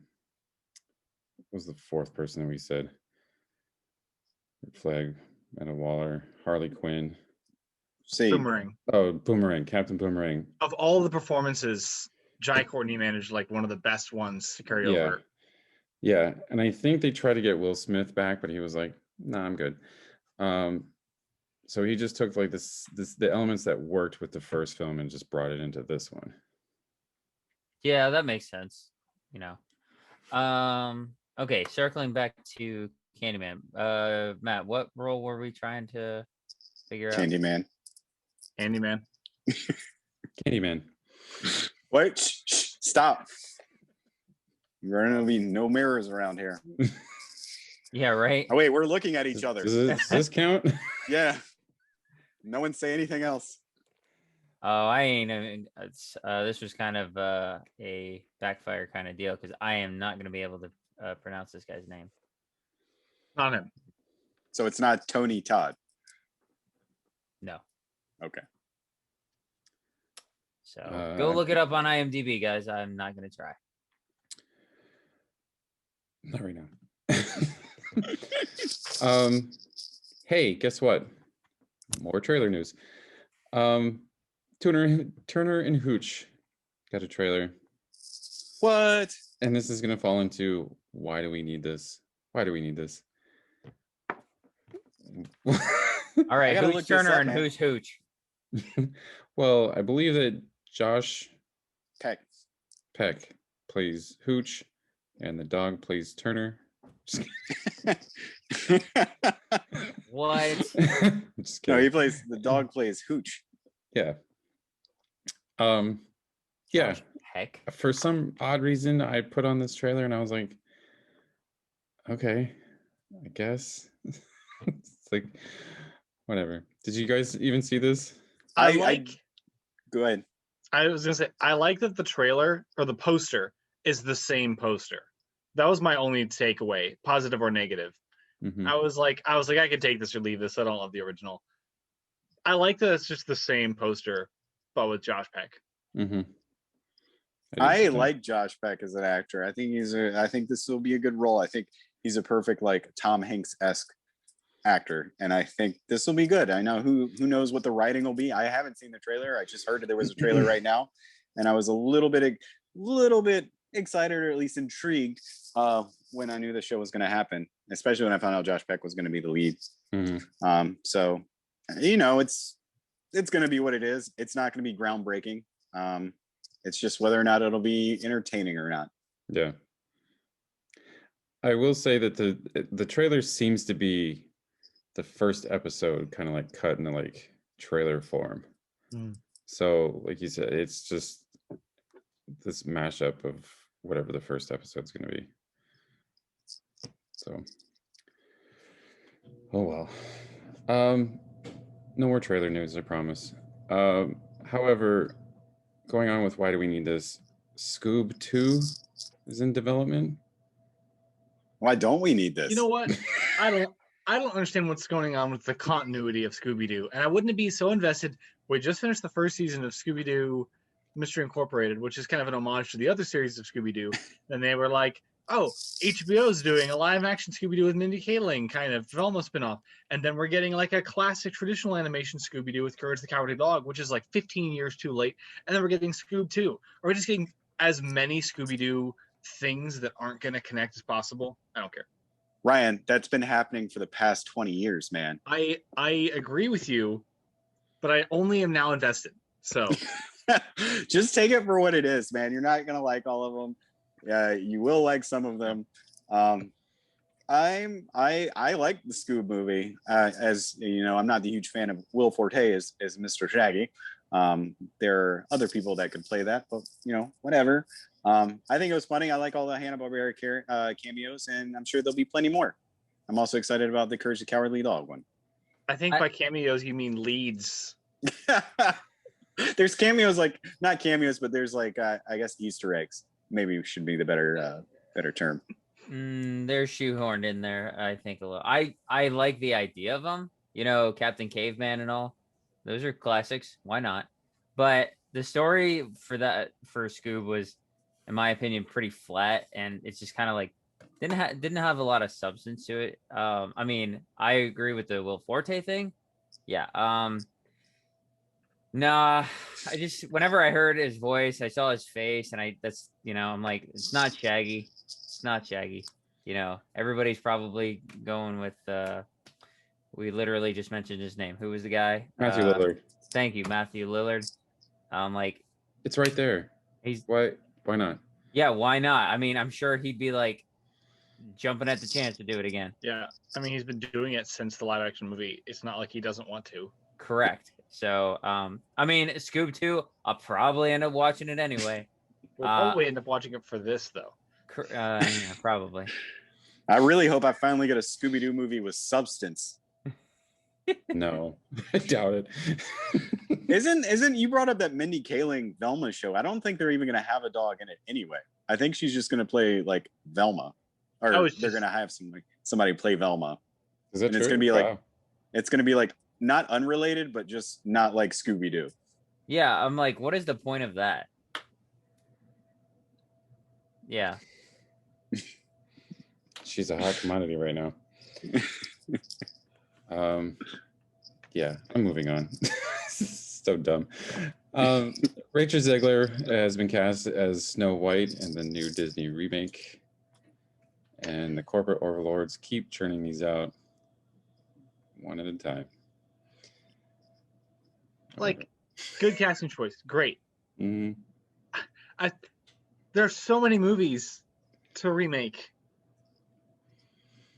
was the fourth person that we said? Rick Flag, Amanda Waller, Harley Quinn. Boomerang. Oh, Boomerang, Captain Boomerang. Of all the performances, Jai Courtney managed like one of the best ones to carry over. Yeah, and I think they tried to get Will Smith back, but he was like, "Nah, I'm good." So he just took like the elements that worked with the first film and just brought it into this one. Yeah, that makes sense. You know. Okay, circling back to Candyman. Matt, what role were we trying to figure out? Candyman. Candyman. Wait, stop. There are gonna be no mirrors around here. Yeah, right. Oh wait, we're looking at each other. Does this count? Yeah. No one say anything else. Oh, I ain't. I mean, this was kind of a backfire kind of deal because I am not going to be able to pronounce this guy's name. Not him. So it's not Tony Todd. No. Okay. So go look it up on IMDb, guys. I'm not going to try. Not right now. Hey, guess what? More trailer news. Turner and Hooch got a trailer. What? And this is gonna fall into why do we need this? Why do we need this? All right, gotta who's look this Turner up, and man. who's Hooch? Well, I believe that Josh Peck. plays Hooch, and the dog plays Turner. What? Just No, kidding. the dog plays Hooch. Yeah. Yeah. Heck. For some odd reason, I put on this trailer and I was like, okay, I guess. It's like, whatever. Did you guys even see this? Go ahead. I was gonna say I like that the trailer or the poster is the same poster. That was my only takeaway, positive or negative. Mhm. I was like, I could take this or leave this. I don't love the original. I like that it's just the same poster, but with Josh Peck. Mhm. I like Josh Peck as an actor. I think this will be a good role. I think he's a perfect like Tom Hanks-esque actor, and I think this will be good. I know who knows what the writing will be. I haven't seen the trailer. I just heard there was a trailer right now, and I was a little bit excited or at least intrigued when I knew the show was going to happen, especially when I found out Josh Peck was going to be the lead. Mhm. So you know, it's going to be what it is. It's not going to be groundbreaking. It's just whether or not it'll be entertaining or not. Yeah. I will say that the trailer seems to be the first episode kind of like cut into like trailer form. So like you said, it's just this mashup of whatever the first episode's going to be. So, oh well. No more trailer news, I promise. However, going on with why do we need this? Scoob 2 is in development. Why don't we need this? You know what? I don't understand what's going on with the continuity of Scooby-Doo, and I wouldn't be so invested. We just finished the first season of Scooby-Doo Mystery Incorporated, which is kind of an homage to the other series of Scooby-Doo. And they were like, oh, HBO's doing a live-action Scooby-Doo with Mindy Kaling kind of Velma spinoff. And then we're getting like a classic traditional animation Scooby-Doo with Courage the Cowardly Dog, which is like 15 years too late. And then we're getting Scoob 2. Or we're just getting as many Scooby-Doo things that aren't going to connect as possible. I don't care. Ryan, that's been happening for the past 20 years, man. I agree with you, but I only am now invested. So just take it for what it is, man. You're not gonna like all of them. Yeah, you will like some of them. I like the Scoob movie. As you know, I'm not the huge fan of Will Forte as Mr. Shaggy. There are other people that could play that, but you know, whatever. I think it was funny. I like all the Hanna-Barbera cameos, and I'm sure there'll be plenty more. I'm also excited about the Courage the Cowardly Dog one. I think by cameos you mean leads. There's cameos, like not cameos, but there's like I guess Easter eggs. Maybe should be the better term. They're shoehorned in there, I think, a little. I like the idea of them. You know, Captain Caveman and all. Those are classics. Why not? But the story for Scoob was, in my opinion, pretty flat, and it's just kind of like didn't have a lot of substance to it. I mean, I agree with the Will Forte thing. Yeah. Nah, I just whenever I heard his voice, I saw his face, and I'm like, it's not Shaggy. It's not Shaggy. You know, everybody's probably going with we literally just mentioned his name. Who was the guy? Matthew Lillard. Thank you, Matthew Lillard. Like, it's right there. Why not? Yeah, why not? I mean, I'm sure he'd be like jumping at the chance to do it again. Yeah, I mean, he's been doing it since the live action movie. It's not like he doesn't want to. Correct. So, I mean, Scoob 2, I'll probably end up watching it anyway. We'll probably end up watching it for this, though. Yeah, probably. I really hope I finally get a Scooby-Doo movie with substance. No, I doubt it. Isn't you brought up that Mindy Kaling Velma show? I don't think they're even going to have a dog in it anyway. I think she's just going to play like Velma, or they're going to have somebody play Velma. Is that and true? It's going to be like it's going to be like not unrelated, but just not like Scooby-Doo. Yeah, I'm like, what is the point of that? Yeah. She's a hot commodity right now. Yeah, I'm moving on. So dumb. Rachel Zegler has been cast as Snow White in the new Disney remake. And the corporate overlords keep churning these out one at a time. Like, good casting choice. Great. Mm-hmm. There's so many movies to remake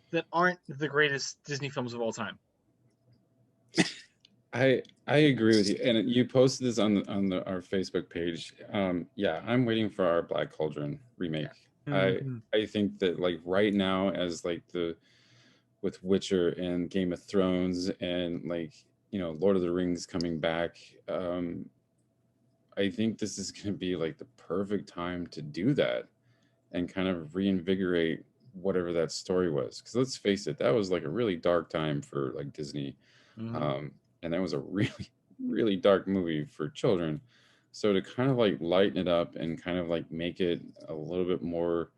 that aren't the greatest Disney films of all time. I agree with you, and you posted this on our Facebook page. Yeah, I'm waiting for our Black Cauldron remake. Mm-hmm. I think that like right now, as like with Witcher and Game of Thrones and like Lord of the Rings coming back, I think this is going to be like the perfect time to do that and kind of reinvigorate whatever that story was. Because let's face it, that was like a really dark time for like Disney. Mm-hmm. And that was a really, really dark movie for children. So to kind of like lighten it up and kind of like make it a little bit more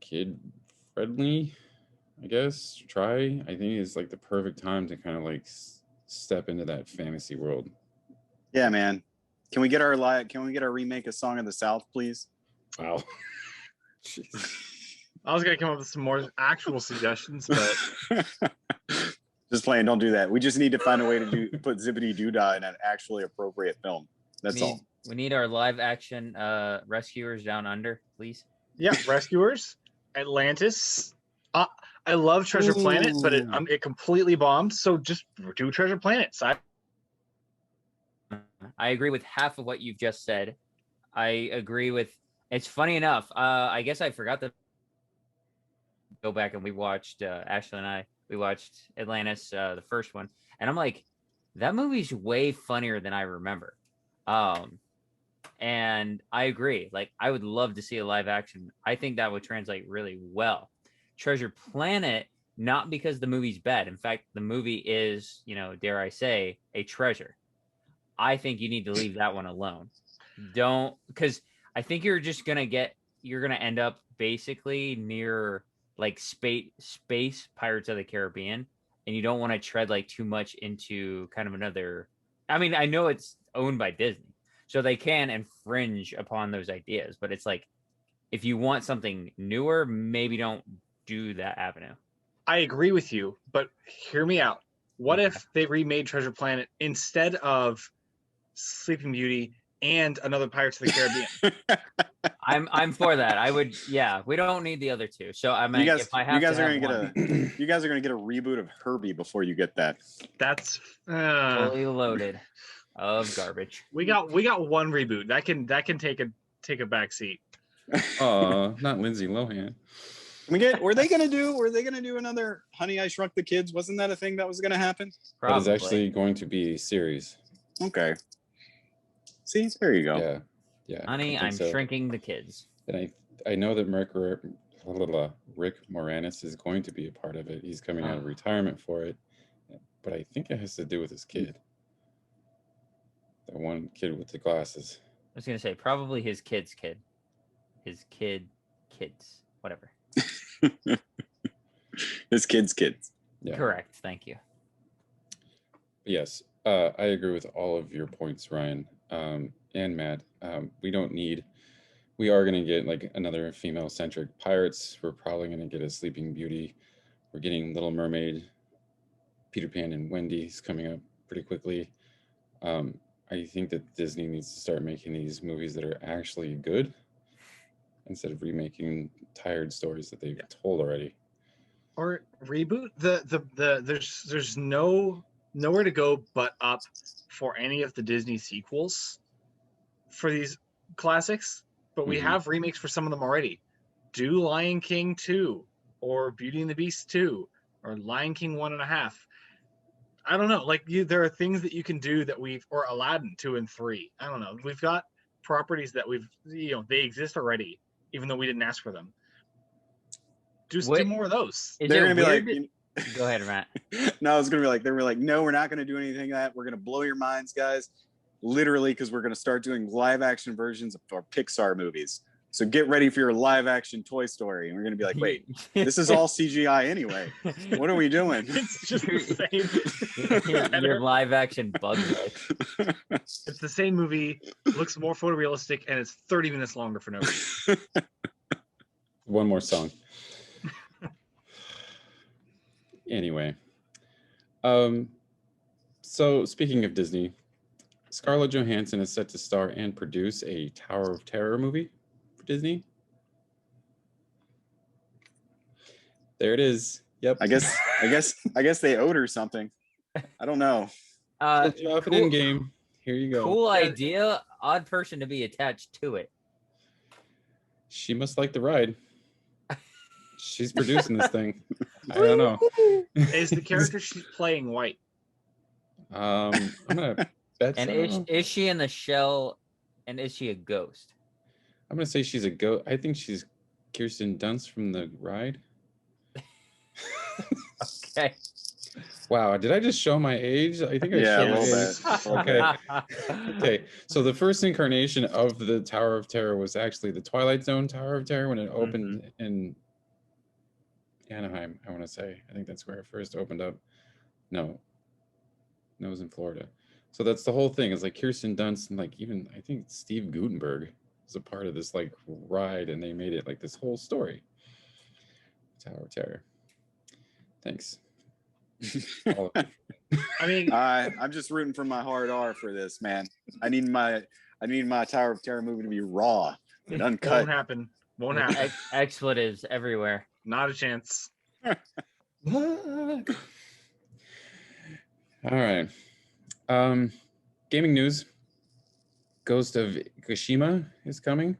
kid friendly, I guess, I think is like the perfect time to kind of like step into that fantasy world. Yeah, man. Can we get our remake of Song of the South, please? Wow. Jeez. I was gonna come up with some more actual suggestions, but just playing. Don't do that. We just need to find a way to put Zippity Doodah in an actually appropriate film. That's all. We need our live action Rescuers Down Under, please. Yeah, Rescuers, Atlantis. I love Treasure Planet, but it completely bombed. So just do Treasure Planet. I agree with half of what you've just said. I agree with. It's funny enough. I guess I forgot to go back and we watched Ashley and I. We watched Atlantis, the first one, and I'm like, that movie's way funnier than I remember. And I agree. Like, I would love to see a live action. I think that would translate really well. Treasure Planet, not because the movie's bad. In fact, the movie is, dare I say, a treasure. I think you need to leave that one alone. Don't, because I think you're gonna end up basically near like space Pirates of the Caribbean, and you don't want to tread like too much into kind of another. I mean, I know it's owned by Disney, so they can infringe upon those ideas, but it's like if you want something newer, maybe don't do that avenue. I agree with you, but hear me out. What if they remade Treasure Planet instead of Sleeping Beauty and another Pirates of the Caribbean? I'm for that. I would, yeah. We don't need the other two. So I mean, if I have you guys to are have gonna one, get you guys are gonna get a reboot of Herbie before you get that. That's fully loaded of garbage. we got one reboot that can take a back seat. Oh, not Lindsay Lohan. Were they gonna do another Honey, I Shrunk the Kids? Wasn't that a thing that was gonna happen? That is actually going to be a series. Okay. See, there you go. Yeah. Honey, I'm shrinking the kids. And I know that Rick Moranis is going to be a part of it. He's coming out of retirement for it, but I think it has to do with his kid. The one kid with the glasses. I was gonna say probably his kid's kid. His kids, whatever. His kids. Yeah. Correct. Thank you. Yes, I agree with all of your points, Ryan and Matt. We are going to get like another female-centric Pirates. We're probably going to get a Sleeping Beauty. We're getting Little Mermaid, Peter Pan, and Wendy's coming up pretty quickly. I think that Disney needs to start making these movies that are actually good instead of remaking tired stories that they've told already. Or reboot there's nowhere to go but up for any of the Disney sequels for these classics, but we have remakes for some of them already. Do Lion King 2 or Beauty and the Beast 2 or Lion King 1.5. I don't know, like there are things that you can do that or Aladdin 2 and 3. I don't know. We've got properties that they exist already, even though we didn't ask for them. Do more of those. They're gonna be like, go ahead, Matt. No, I was gonna be like, they were like, no, we're not gonna do anything like that. We're gonna blow your minds, guys. Literally, because we're gonna start doing live action versions of our Pixar movies. So get ready for your live action Toy Story. And we're gonna be like, wait, this is all CGI anyway. What are we doing? It's just the same. Your live action Bug Life. It's the same movie, looks more photorealistic, and it's 30 minutes longer for no reason. One more song. Anyway, so speaking of Disney, Scarlett Johansson is set to star and produce a Tower of Terror movie for Disney. There it is. Yep. I guess they owed her something. I don't know. Cool. Endgame. Here you go. Cool idea. Odd person to be attached to it. She must like the ride. She's producing this thing. I don't know. Is the character she's playing white? I'm gonna bet. And so. is she in the shell? And is she a ghost? I'm gonna say she's a ghost. I think she's Kirsten Dunst from the ride. Okay. Wow, did I just show my age? I think I showed my age. Okay. So the first incarnation of the Tower of Terror was actually the Twilight Zone Tower of Terror when it opened in Anaheim, I want to say. I think that's where it first opened up. No, it was in Florida. So that's the whole thing. It's like Kirsten Dunst and like even I think Steve Guttenberg was a part of this like ride, and they made it like this whole story. Tower of Terror. Thanks. I mean, I'm just rooting for my hard R for this, man. I need my Tower of Terror movie to be raw and uncut. Won't happen. Expletives everywhere. Not a chance. All right. Gaming news. Ghost of Tsushima is coming.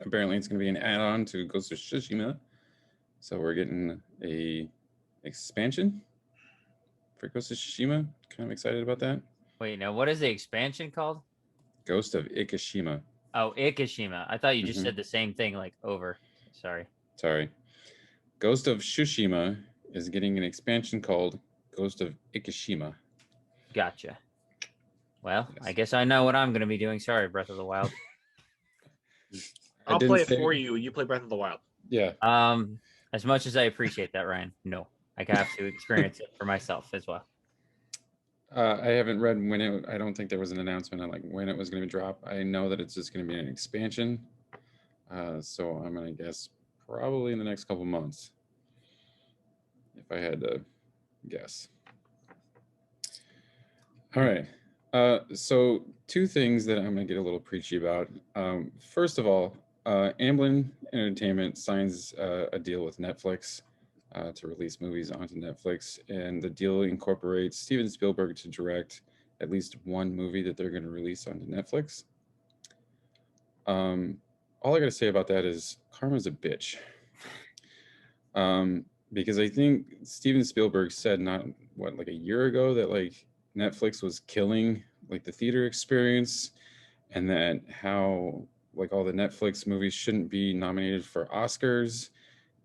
Apparently it's going to be an add-on to Ghost of Tsushima. So we're getting a expansion for Ghost of Tsushima. Kind of excited about that. Wait, now what is the expansion called? Ghost of Ikishima. Oh, Ikishima. I thought you just said the same thing like over. Sorry. Ghost of Tsushima is getting an expansion called Ghost of Ikishima. Gotcha. Well, Yes. I guess I know what I'm going to be doing. Sorry, Breath of the Wild. I I'll didn't play it say- for you. You play Breath of the Wild. Yeah. As much as I appreciate that, Ryan, no, I have to experience it for myself as well. I haven't read when it. I don't think there was an announcement on like when it was going to drop. I know that it's just going to be an expansion. So I'm going to guess probably in the next couple months, if I had to guess. All right. So two things that I'm going to get a little preachy about. First of all, Amblin Entertainment signs a deal with Netflix to release movies onto Netflix, and the deal incorporates Steven Spielberg to direct at least one movie that they're going to release onto Netflix. All I got to say about that is karma's a bitch. Because I think Steven Spielberg said like a year ago that like Netflix was killing like the theater experience, and that how like all the Netflix movies shouldn't be nominated for Oscars,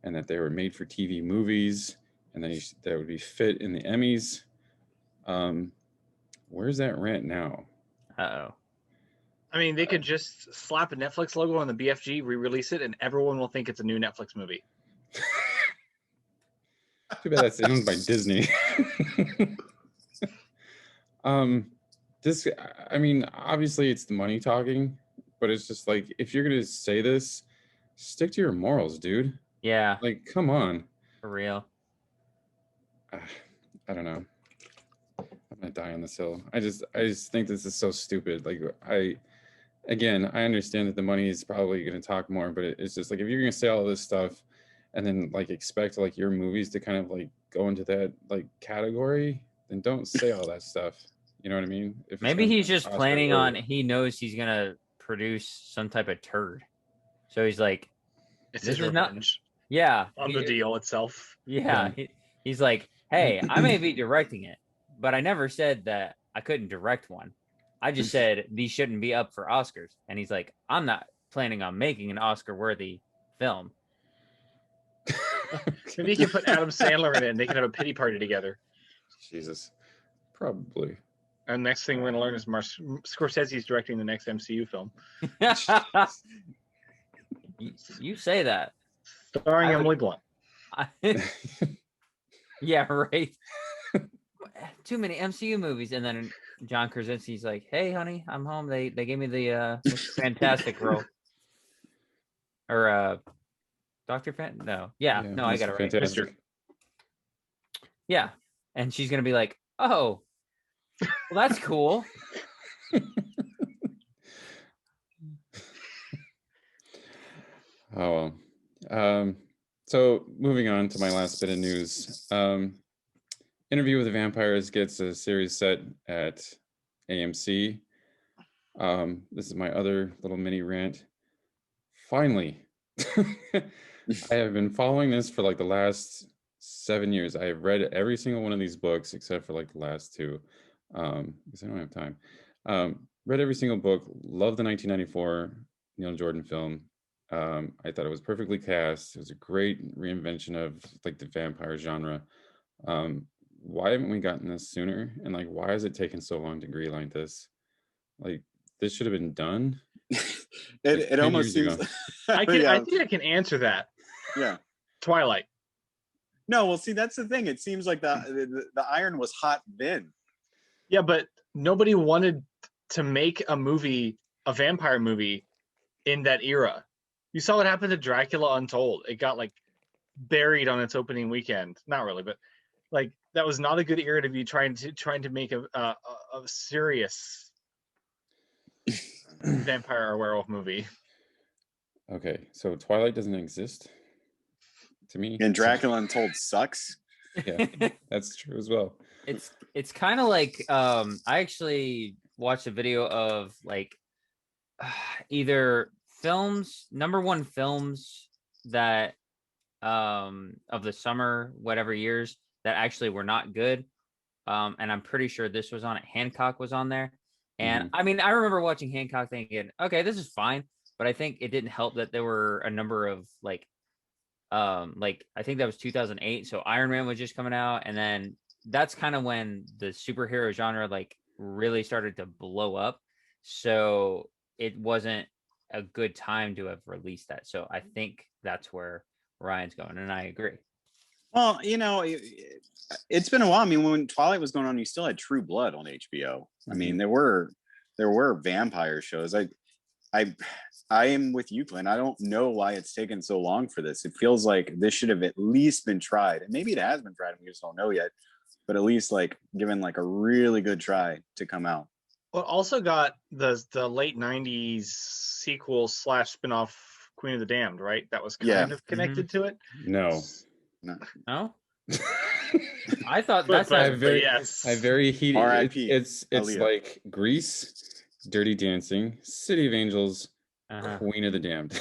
and that they were made for TV movies, and that would be fit in the Emmys. Where's that rant now? Uh-oh. I mean, they could just slap a Netflix logo on the BFG, re-release it, and everyone will think it's a new Netflix movie. Too bad that's owned by Disney. This, I mean, obviously it's the money talking, but it's just like, if you're gonna say this, stick to your morals, dude. Yeah, Like, come on. for real. I don't know. I'm gonna die on this hill. I just think this is so stupid. Like, again, I understand that the money is probably gonna talk more, but it's just like, if you're gonna say all this stuff and then like expect like your movies to kind of like go into that like category, then don't say all that stuff. You know what I mean? If it's Maybe gonna be he's just Oscar planning on, worthy. he knows he's going to produce some type of turd. So he's like, It's This his is not- revenge yeah. on the deal itself. Yeah. He's like, hey, I may be directing it, but I never said that I couldn't direct one. I just said these shouldn't be up for Oscars. And he's like, I'm not planning on making an Oscar-worthy film. Maybe he can put Adam Sandler in it and they can have a pity party together. Jesus, probably. And next thing we're going to learn is Scorsese's directing the next MCU film. You say that. Starring I would- Emily Blunt. Yeah, right. Too many MCU movies. And then John Krasinski's like, hey, honey, I'm home. They gave me the Mr. Fantastic role. Or Dr. No. Yeah, no, I got it right. Fantastic. Yeah. And she's going to be like, oh, well, that's cool. Oh, well. So moving on to my last bit of news. Interview with the Vampires gets a series set at AMC. This is my other little mini rant. Finally, I have been following this for like the last 7 years. I have read every single one of these books except for like the last two, because I don't have time. Read every single book. Love the 1994 Neil Jordan film. I thought it was perfectly cast. It was a great reinvention of like the vampire genre. Why haven't we gotten this sooner? And like, why has it taken so long to greenlight this? Like, this should have been done. It 10 almost years seems. I Yeah. think I can answer that. Yeah. Twilight. No, well, see, that's the thing. It seems like the iron was hot then. Yeah, but nobody wanted to make a movie, a vampire movie, in that era. You saw what happened to Dracula Untold. It got like buried on its opening weekend. Not really, but like that was not a good era to be trying to make a serious vampire or werewolf movie. Okay, so Twilight doesn't exist to me. And Dracula Untold sucks. Yeah, that's true as well. It's kind of like I actually watched a video of like either films, number one films that of the summer whatever years that actually were not good, and I'm pretty sure this was on it. Hancock was on there, and I mean I remember watching Hancock thinking, okay, this is fine, but I think it didn't help that there were a number of like I think that was 2008, so Iron Man was just coming out, and then that's kind of when the superhero genre like really started to blow up. So it wasn't a good time to have released that. So I think that's where Ryan's going, and I agree. Well, it's been a while. I mean, when Twilight was going on, you still had True Blood on HBO. I mean, there were vampire shows. I am with you, Glenn. I don't know why it's taken so long for this. It feels like this should have at least been tried, and maybe it has been tried, and we just don't know yet. But at least like given like a really good try to come out. Well, it also got the late '90s sequel / spinoff Queen of the Damned, right? That was kind of connected to it. No. No. I thought But- that's but- not I very, yes. I very heated. R.I.P. It's Aaliyah. like Grease, Dirty Dancing, City of Angels, uh-huh. Queen of the Damned.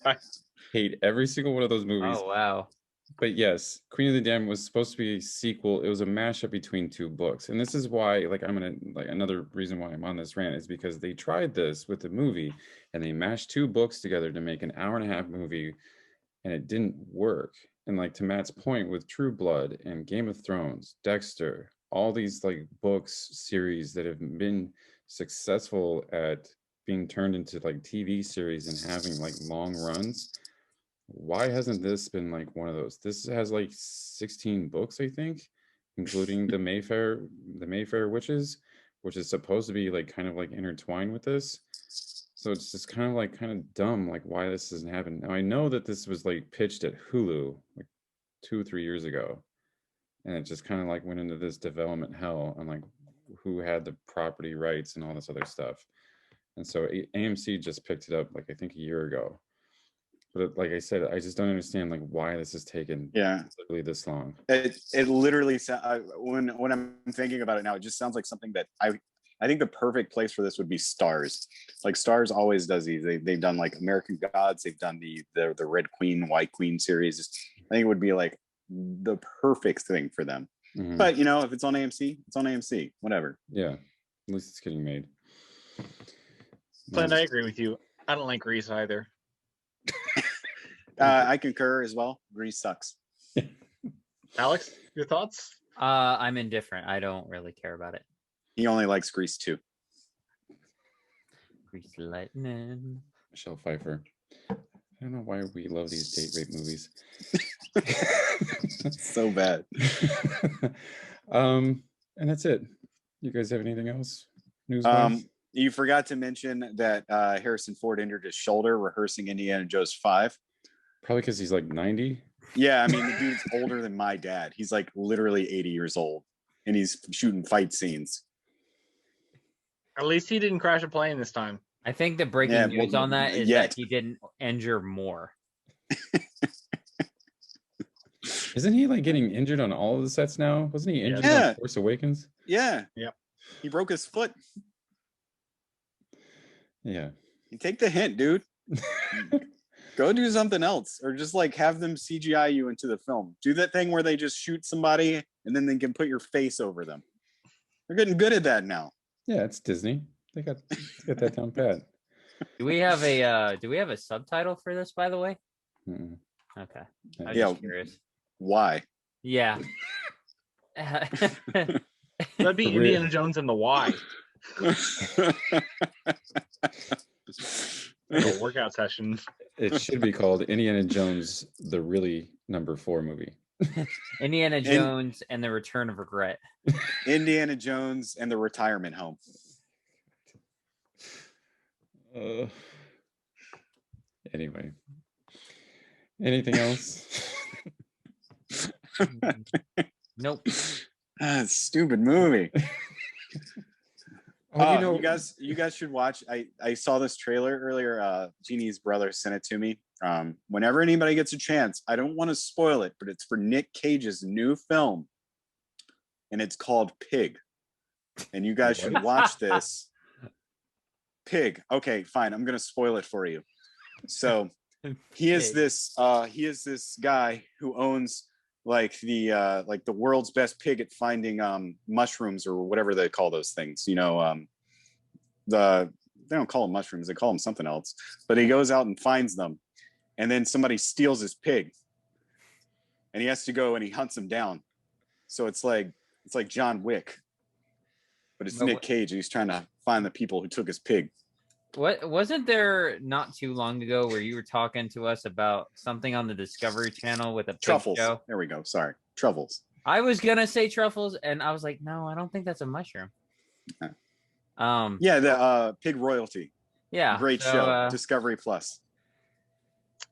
I- Hate every single one of those movies. Oh wow. But yes, Queen of the Damned was supposed to be a sequel. It was a mashup between two books. And this is why, like, another reason why I'm on this rant is because they tried this with the movie and they mashed two books together to make an hour-and-a-half movie, and it didn't work. And like to Matt's point with True Blood and Game of Thrones, Dexter, all these like books series that have been successful at being turned into like TV series and having like long runs. Why hasn't this been like one of those? This has like 16 books, I think, including the Mayfair Witches, which is supposed to be like kind of like intertwined with this. So it's just kind of dumb, like why this doesn't happen. Now I know that this was like pitched at Hulu like 2-3 years ago, and it just kind of like went into this development hell on like who had the property rights and all this other stuff. And so AMC just picked it up like I think a year ago. But like I said, I just don't understand like why this has taken literally this long. It literally when I'm thinking about it now, it just sounds like something that I think the perfect place for this would be Stars. Like Stars always does these. They've done like American Gods. They've done the Red Queen, White Queen series. I think it would be like the perfect thing for them. Mhm. But if it's on AMC, it's on AMC. Whatever. Yeah, at least it's getting made. Glenn, I agree with you. I don't like Grease either. I concur as well. Grease sucks. Alex, your thoughts? I'm indifferent. I don't really care about it. He only likes Grease 2. Grease lightning. Michelle Pfeiffer. I don't know why we love these date rape movies. So bad. And that's it. You guys have anything else? News-wise? You forgot to mention that Harrison Ford injured his shoulder rehearsing Indiana Jones 5. Probably because he's like 90. Yeah, I mean, the dude's older than my dad. He's like literally 80 years old, and he's shooting fight scenes. At least he didn't crash a plane this time. I think the breaking news on that is yet. that he didn't injure more. Isn't he like getting injured on all of the sets now? Wasn't he injured Yeah. on Force Awakens? Yeah. Yep. He broke his foot. Yeah. You take the hint, dude. Go do something else, or just like have them CGI you into the film. Do that thing where they just shoot somebody and then they can put your face over them. They're getting good at that now. Yeah, it's Disney. They got that down pat. Do we have a subtitle for this, by the way? Mm-mm. Okay. I was Yeah. just curious. Why? Yeah. That'd be For real. Indiana Jones and the Y. A workout session. It should be called Indiana Jones, the really number 4 movie. Indiana Jones and the Return of Regret. Indiana Jones and the Retirement Home. Anyway, anything else? Nope. Stupid movie. Oh, You guys should watch. I saw this trailer earlier. Jeannie's brother sent it to me. Whenever anybody gets a chance, I don't want to spoil it, but it's for Nic Cage's new film, and it's called Pig. And you guys should watch this. Pig. Okay, fine. I'm gonna spoil it for you. So he is this guy who owns like the world's best pig at finding mushrooms or whatever they call those things. They don't call them mushrooms, they call them something else. But he goes out and finds them, and then somebody steals his pig, and he has to go and he hunts them down. So it's like John Wick. but it's But Nic Cage. He's trying to find the people who took his pig. What wasn't there not too long ago where you were talking to us about something on the Discovery Channel with a pig Truffles. show? There we go. Sorry, truffles. I was gonna say truffles, and I was like, no, I don't think that's a mushroom. Yeah, the pig royalty. Yeah, Great show. Discovery Plus.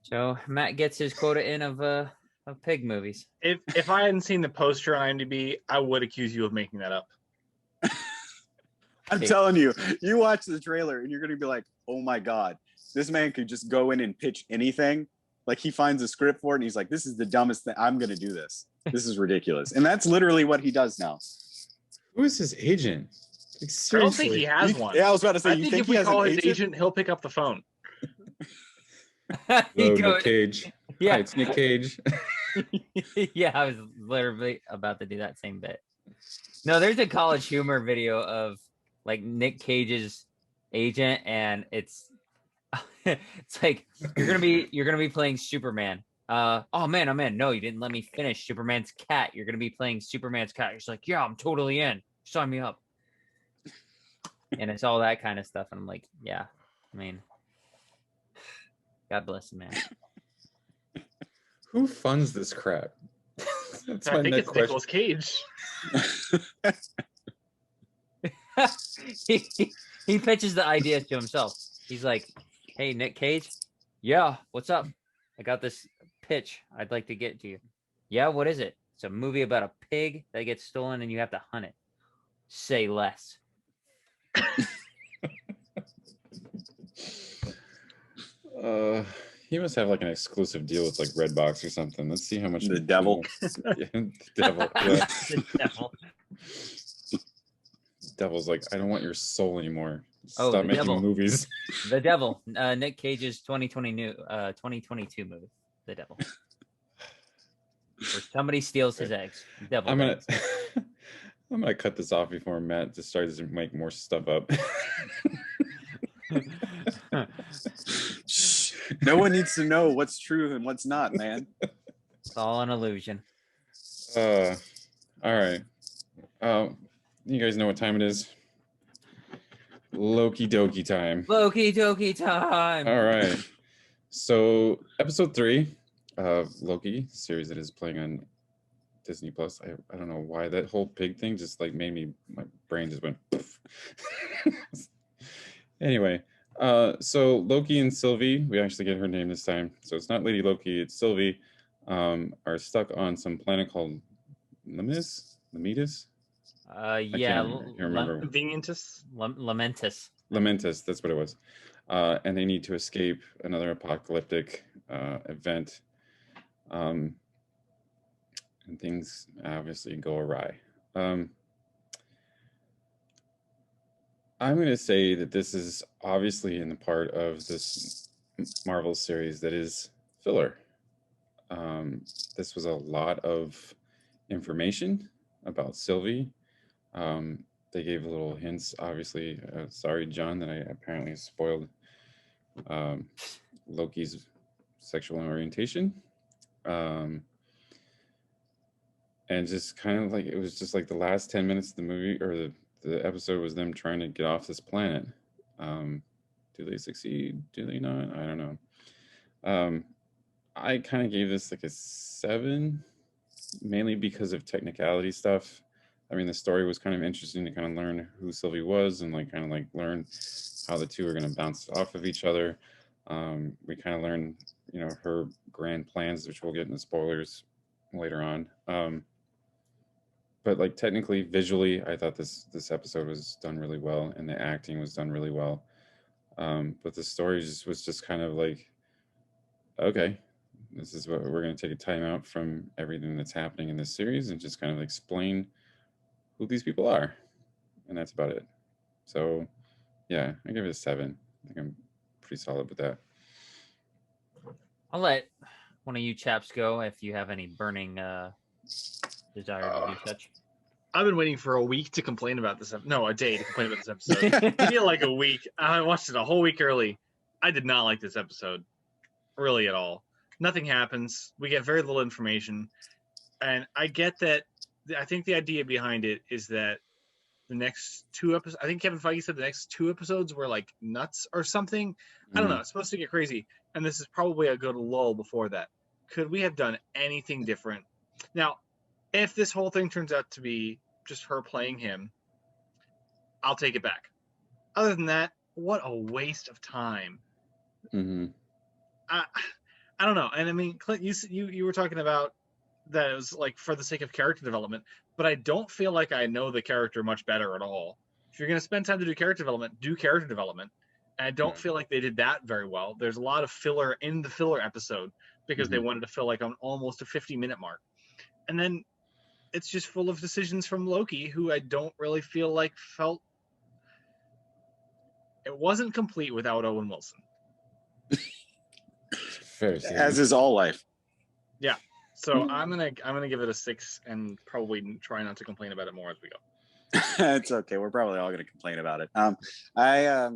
So Matt gets his quota in of pig movies. If I hadn't seen the poster on IMDb, I would accuse you of making that up. I'm telling you, you watch the trailer and you're gonna be like, oh my god, this man could just go in and pitch anything. Like he finds a script for it and he's like, this is the dumbest thing. I'm gonna do this. This is ridiculous. And that's literally what he does now. Who is his agent? Like, I don't think he has one. Yeah, I was about to say, I you think think if he we has call an his agent? agent, he'll pick up the phone. Hello, Nic Cage. Yeah, Hi, it's Nic Cage. yeah, I was literally about to do that same bit. No, there's a College Humor video of like Nic Cage's agent, and it's it's like you're gonna be playing Superman. Oh man, no, you didn't let me finish Superman's cat. You're gonna be playing Superman's cat. He's like, yeah, I'm totally in. Sign me up. And it's all that kind of stuff, and I'm like, yeah, I mean, God bless him, man. Who funds this crap? That's I think it's Nicolas Cage. he pitches the idea to himself. He's like, hey, Nic Cage, yeah, what's up? I got this pitch I'd like to get to you. Yeah, what is it? It's a movie about a pig that gets stolen and you have to hunt it. Say less. He must have like an exclusive deal with like Redbox or something. Let's see how much The devil. Yeah, the devil. Yeah. The devil. Devil's like, I don't want your soul anymore. Oh, Stop the making devil. movies. The Devil. Nic Cage's 2022 movie. The Devil. Where somebody steals his eggs. Devil. I'm gonna eggs. I'm gonna cut this off before Matt just starts to make more stuff up. Shh. No one needs to know what's true and what's not, man. It's all an illusion. All right. You guys know what time it is? Loki Dokie time. Loki Dokie Time. All right. So episode 3 of Loki, series that is playing on Disney Plus. I don't know why that whole pig thing just like made me, my brain just went poof. Anyway, so Loki and Sylvie, we actually get her name this time. So it's not Lady Loki, it's Sylvie, are stuck on some planet called Lamitus? Yeah. can't remember. Convenientus? Lamentus. That's what it was. And they need to escape another apocalyptic event. And things obviously go awry. I'm going to say that this is obviously in the part of this Marvel series that is filler. This was a lot of information about Sylvie. They gave little hints, obviously. Sorry, John, that I apparently spoiled Loki's sexual orientation. And just kind of like, it was just like the last 10 minutes of the movie or the episode was them trying to get off this planet. Do they succeed? Do they not? I don't know. I kind of gave this like a 7, mainly because of technicality stuff. I mean, the story was kind of interesting to kind of learn who Sylvie was and like kind of like learn how the two are going to bounce off of each other. We kind of learned, you know, her grand plans, which we'll get into spoilers later on. But like technically, visually, I thought this episode was done really well, and the acting was done really well. But the story was just kind of like, okay, this is what we're going to take a time out from everything that's happening in this series and just kind of explain who these people are, and that's about it. So, yeah, I give it a 7. I think I'm pretty solid with that. I'll let one of you chaps go if you have any burning desire to do such. I've been waiting for a week to complain about this. No, a day to complain about this episode. I feel like a week. I watched it a whole week early. I did not like this episode, really at all. Nothing happens. We get very little information, and I get that. I think the idea behind it is that the next 2 episodes. I think Kevin Feige said the next 2 episodes were like nuts or something. I don't know. It's supposed to get crazy, and this is probably a good lull before that. Could we have done anything different? Now, if this whole thing turns out to be just her playing him, I'll take it back. Other than that, what a waste of time. Mm-hmm. I don't know. And I mean, Clint, you were talking about that it was like for the sake of character development, but I don't feel like I know the character much better at all. If you're going to spend time to do character development, do character development. And I don't feel like they did that very well. There's a lot of filler in the filler episode because they wanted to fill like an almost a 50-minute mark. And then it's just full of decisions from Loki who I don't really feel like felt. It wasn't complete without Owen Wilson. Fair to say. As is all life. Yeah. So I'm gonna give it a 6 and probably try not to complain about it more as we go. It's okay. We're probably all going to complain about it. I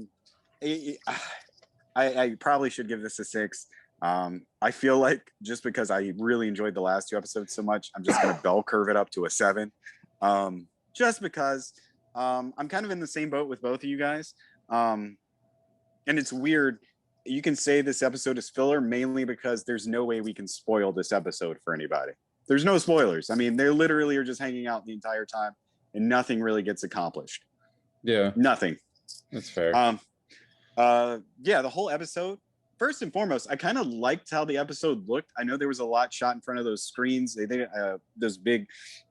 probably should give this a 6. I feel like just because I really enjoyed the last 2 episodes so much, I'm just going to bell curve it up to a 7. Just because I'm kind of in the same boat with both of you guys. And it's weird. You can say this episode is filler mainly because there's no way we can spoil this episode for anybody. There's no spoilers. I mean, they literally are just hanging out the entire time and nothing really gets accomplished. Yeah. Nothing. That's fair. Yeah, the whole episode, first and foremost, I kind of liked how the episode looked. I know there was a lot shot in front of those screens. They those big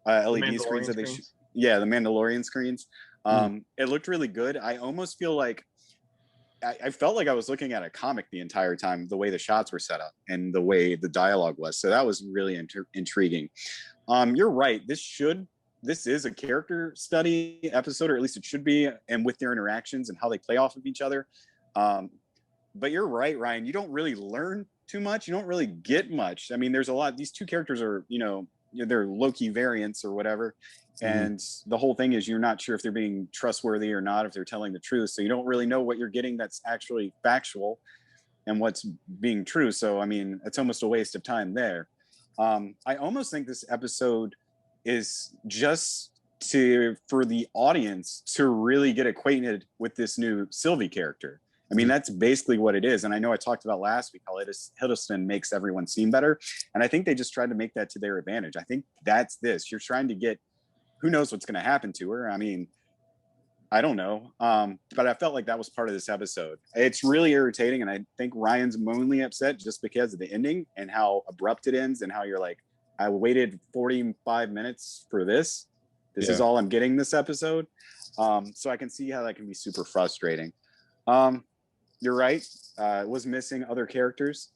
LED screens that they the Mandalorian screens. It looked really good. I almost feel like I felt like I was looking at a comic the entire time, the way the shots were set up and the way the dialogue was. So that was really intriguing. You're right. This is a character study episode, or at least it should be, and with their interactions and how they play off of each other. But you're right, Ryan. You don't really learn too much. You don't really get much. I mean, there's a lot. These 2 characters are, they're Loki variants or whatever. And the whole thing is you're not sure if they're being trustworthy or not, if they're telling the truth. So you don't really know what you're getting that's actually factual and what's being true. So, I mean, it's almost a waste of time there. I almost think this episode is just for the audience to really get acquainted with this new Sylvie character. I mean, that's basically what it is. And I know I talked about last week how Hiddleston makes everyone seem better. And I think they just tried to make that to their advantage. I think that's this. You're trying to get, who knows what's going to happen to her. I mean, I don't know. But I felt like that was part of this episode. It's really irritating. And I think Ryan's mainly upset just because of the ending and how abrupt it ends and how you're like, I waited 45 minutes for this. This is all I'm getting this episode. So I can see how that can be super frustrating. You're right. It was missing other characters.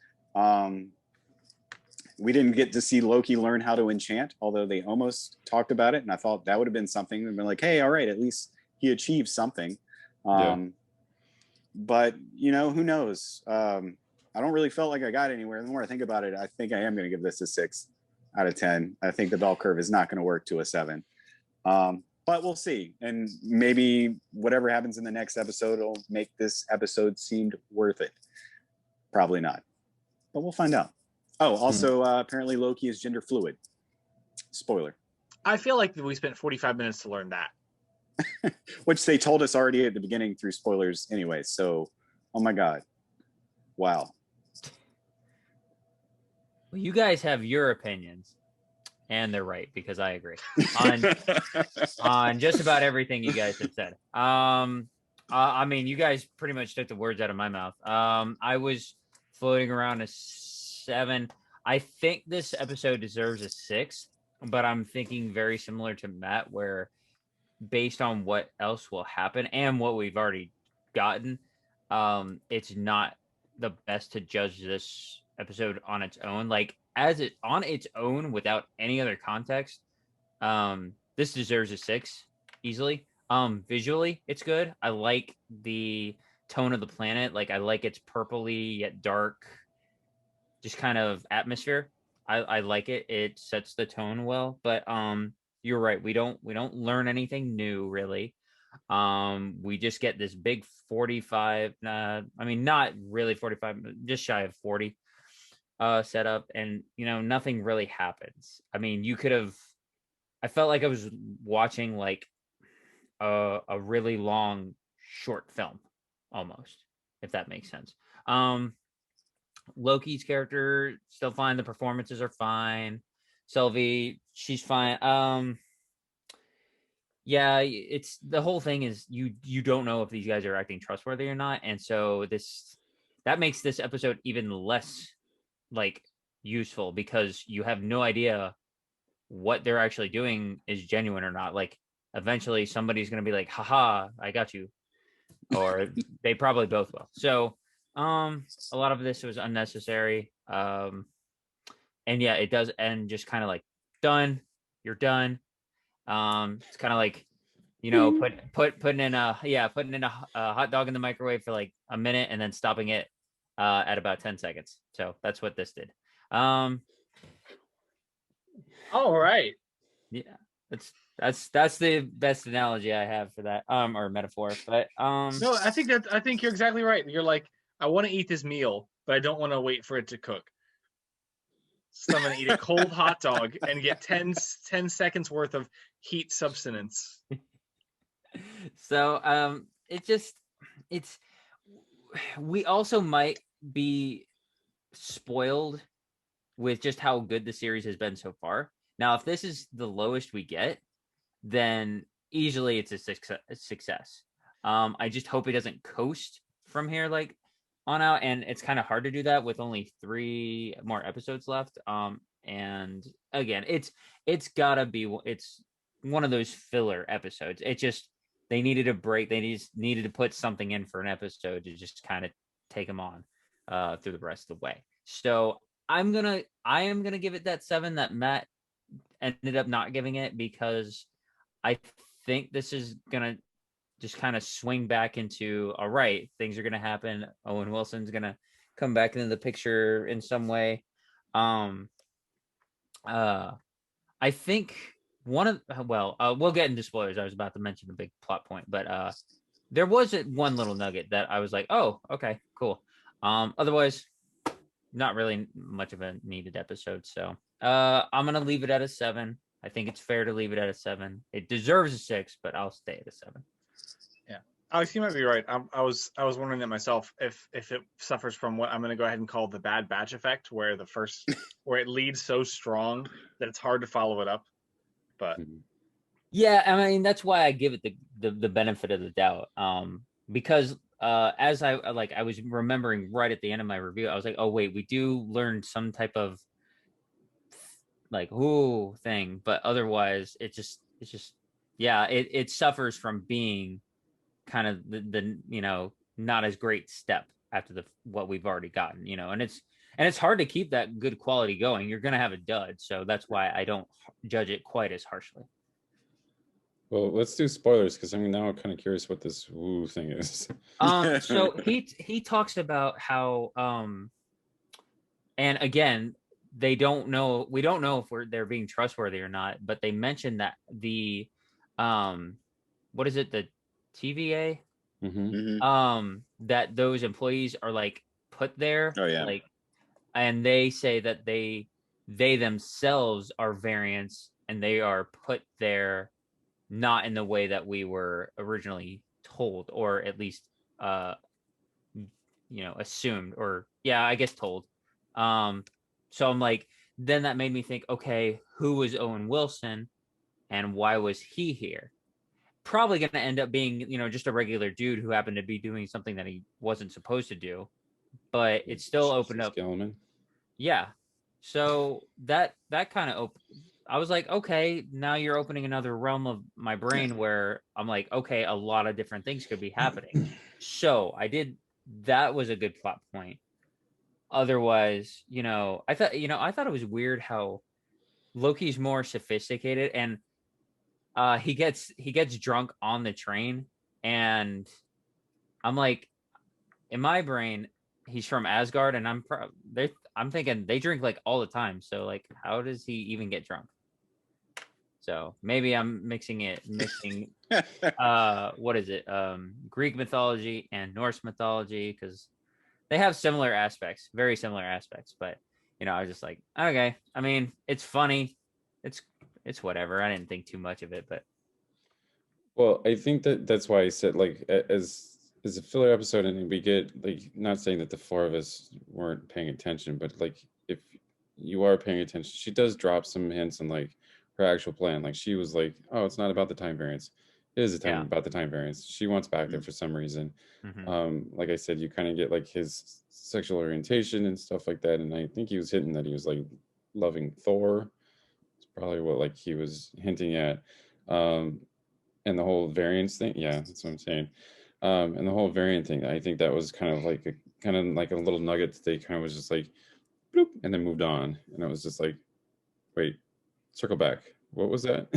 We didn't get to see Loki learn how to enchant, although they almost talked about it. And I thought that would have been something. And been like, hey, all right, at least he achieved something. But, who knows? I don't really feel like I got anywhere. The more I think about it, I think I am going to give this a 6 out of 10. I think the bell curve is not going to work to a 7. But we'll see. And maybe whatever happens in the next episode will make this episode seemed worth it. Probably not. But we'll find out. Oh, also, apparently Loki is gender fluid. Spoiler. I feel like we spent 45 minutes to learn that. Which they told us already at the beginning through spoilers anyway. So, oh my God. Wow. Well, you guys have your opinions. And they're right, because I agree on just about everything you guys have said. I mean, you guys pretty much took the words out of my mouth. I was floating around a 7. I think this episode deserves a 6, but I'm thinking very similar to Matt, where based on what else will happen and what we've already gotten, it's not the best to judge this episode on its own. Like, as it on its own without any other context, this deserves a 6 easily. Visually it's good. I like the tone of the planet. Like, I like its purpley yet dark, just kind of atmosphere. I like it. It sets the tone well. But you're right, we don't learn anything new really. We just get this big 45 I mean, not really 45, just shy of 40 setup, and nothing really happens. I mean, I felt like I was watching like a really long short film, almost, if that makes sense. Loki's character still fine. The performances are fine. Sylvie, she's fine. Yeah, it's the whole thing is you don't know if these guys are acting trustworthy or not, and so that makes this episode even less like useful because you have no idea what they're actually doing is genuine or not. Like eventually somebody's gonna be like, haha, I got you. Or they probably both will. So a lot of this was unnecessary. And yeah, it does end just kind of like done, you're done. It's kind of like, putting in a hot dog in the microwave for like a minute and then stopping it at about 10 seconds. So that's what this did. All right. Yeah, that's the best analogy I have for that, or metaphor. But No, I think you're exactly right. You're like, I want to eat this meal, but I don't want to wait for it to cook. So I'm gonna eat a cold hot dog and get 10 seconds worth of heat substance. So it's we also might be spoiled with just how good the series has been so far. Now, if this is the lowest we get, then easily it's a success. I just hope it doesn't coast from here like on out, and it's kind of hard to do that with only 3 more episodes left. And again, it's one of those filler episodes. It just they needed a break. They just needed to put something in for an episode to just kind of take them on through the rest of the way. So I am gonna give it that 7 that Matt ended up not giving it, because I think this is gonna just kind of swing back into, all right, things are gonna happen. Owen Wilson's gonna come back into the picture in some way. I think we'll get into spoilers. I was about to mention a big plot point, but there was one little nugget that I was like, oh, okay, cool. Otherwise, not really much of a needed episode. So I'm gonna leave it at a 7. I think it's fair to leave it at a 7. It deserves a 6, but I'll stay at a 7. Yeah, Alex, you might be right. I was wondering that myself, if it suffers from what I'm gonna go ahead and call the Bad Batch effect, where where it leads so strong that it's hard to follow it up. But yeah, I mean that's why I give it the benefit of the doubt. Because as I was remembering right at the end of my review, I was like, oh wait, we do learn some type of like thing, but otherwise it's just yeah, it suffers from being kind of the not as great step after what we've already gotten, and it's hard to keep that good quality going. You're gonna have a dud, so that's why I don't judge it quite as harshly. Well, let's do spoilers, because I'm now kind of curious what this woo thing is. So he talks about how and again, we don't know if they're being trustworthy or not, but they mentioned that the what is it, the TVA, that those employees are like put there, Oh yeah, like, and they say that they themselves are variants and they are put there not in the way that we were originally told, or at least assumed, or yeah, I guess told. So I'm like, then that made me think, okay, who was Owen Wilson and why was he here? Probably going to end up being, just a regular dude who happened to be doing something that he wasn't supposed to do, but it still opened up. Gilman. Yeah. So that kind of I was like, okay, now you're opening another realm of my brain where I'm like, okay, a lot of different things could be happening. So that was a good plot point. Otherwise, I thought it was weird how Loki's more sophisticated, and he gets drunk on the train, and I'm like, in my brain, he's from Asgard, and I'm thinking they drink like all the time. So like, how does he even get drunk? So maybe I'm mixing what is it? Greek mythology and Norse mythology, because they have similar aspects, very similar aspects. But I was just like, okay. I mean, it's funny. It's whatever. I didn't think too much of it, but Well, I think that's why I said like as a filler episode, and we get like not saying that the four of us weren't paying attention, but like if you are paying attention, she does drop some hints on like her actual plan. Like she was like, "Oh, it's not about the time variance. It is Yeah. about the time variance." She wants back there for some reason. Like I said, you kind of get like his sexual orientation and stuff like that, and I think he was hinting that he was like loving Thor. It's probably what like he was hinting at. Um, and the whole variance thing, yeah, that's what I'm saying. And the whole variant thing, I think that was kind of like a little nugget that they kind of was just like bloop, and then moved on, and it was just like, wait, circle back, what was that?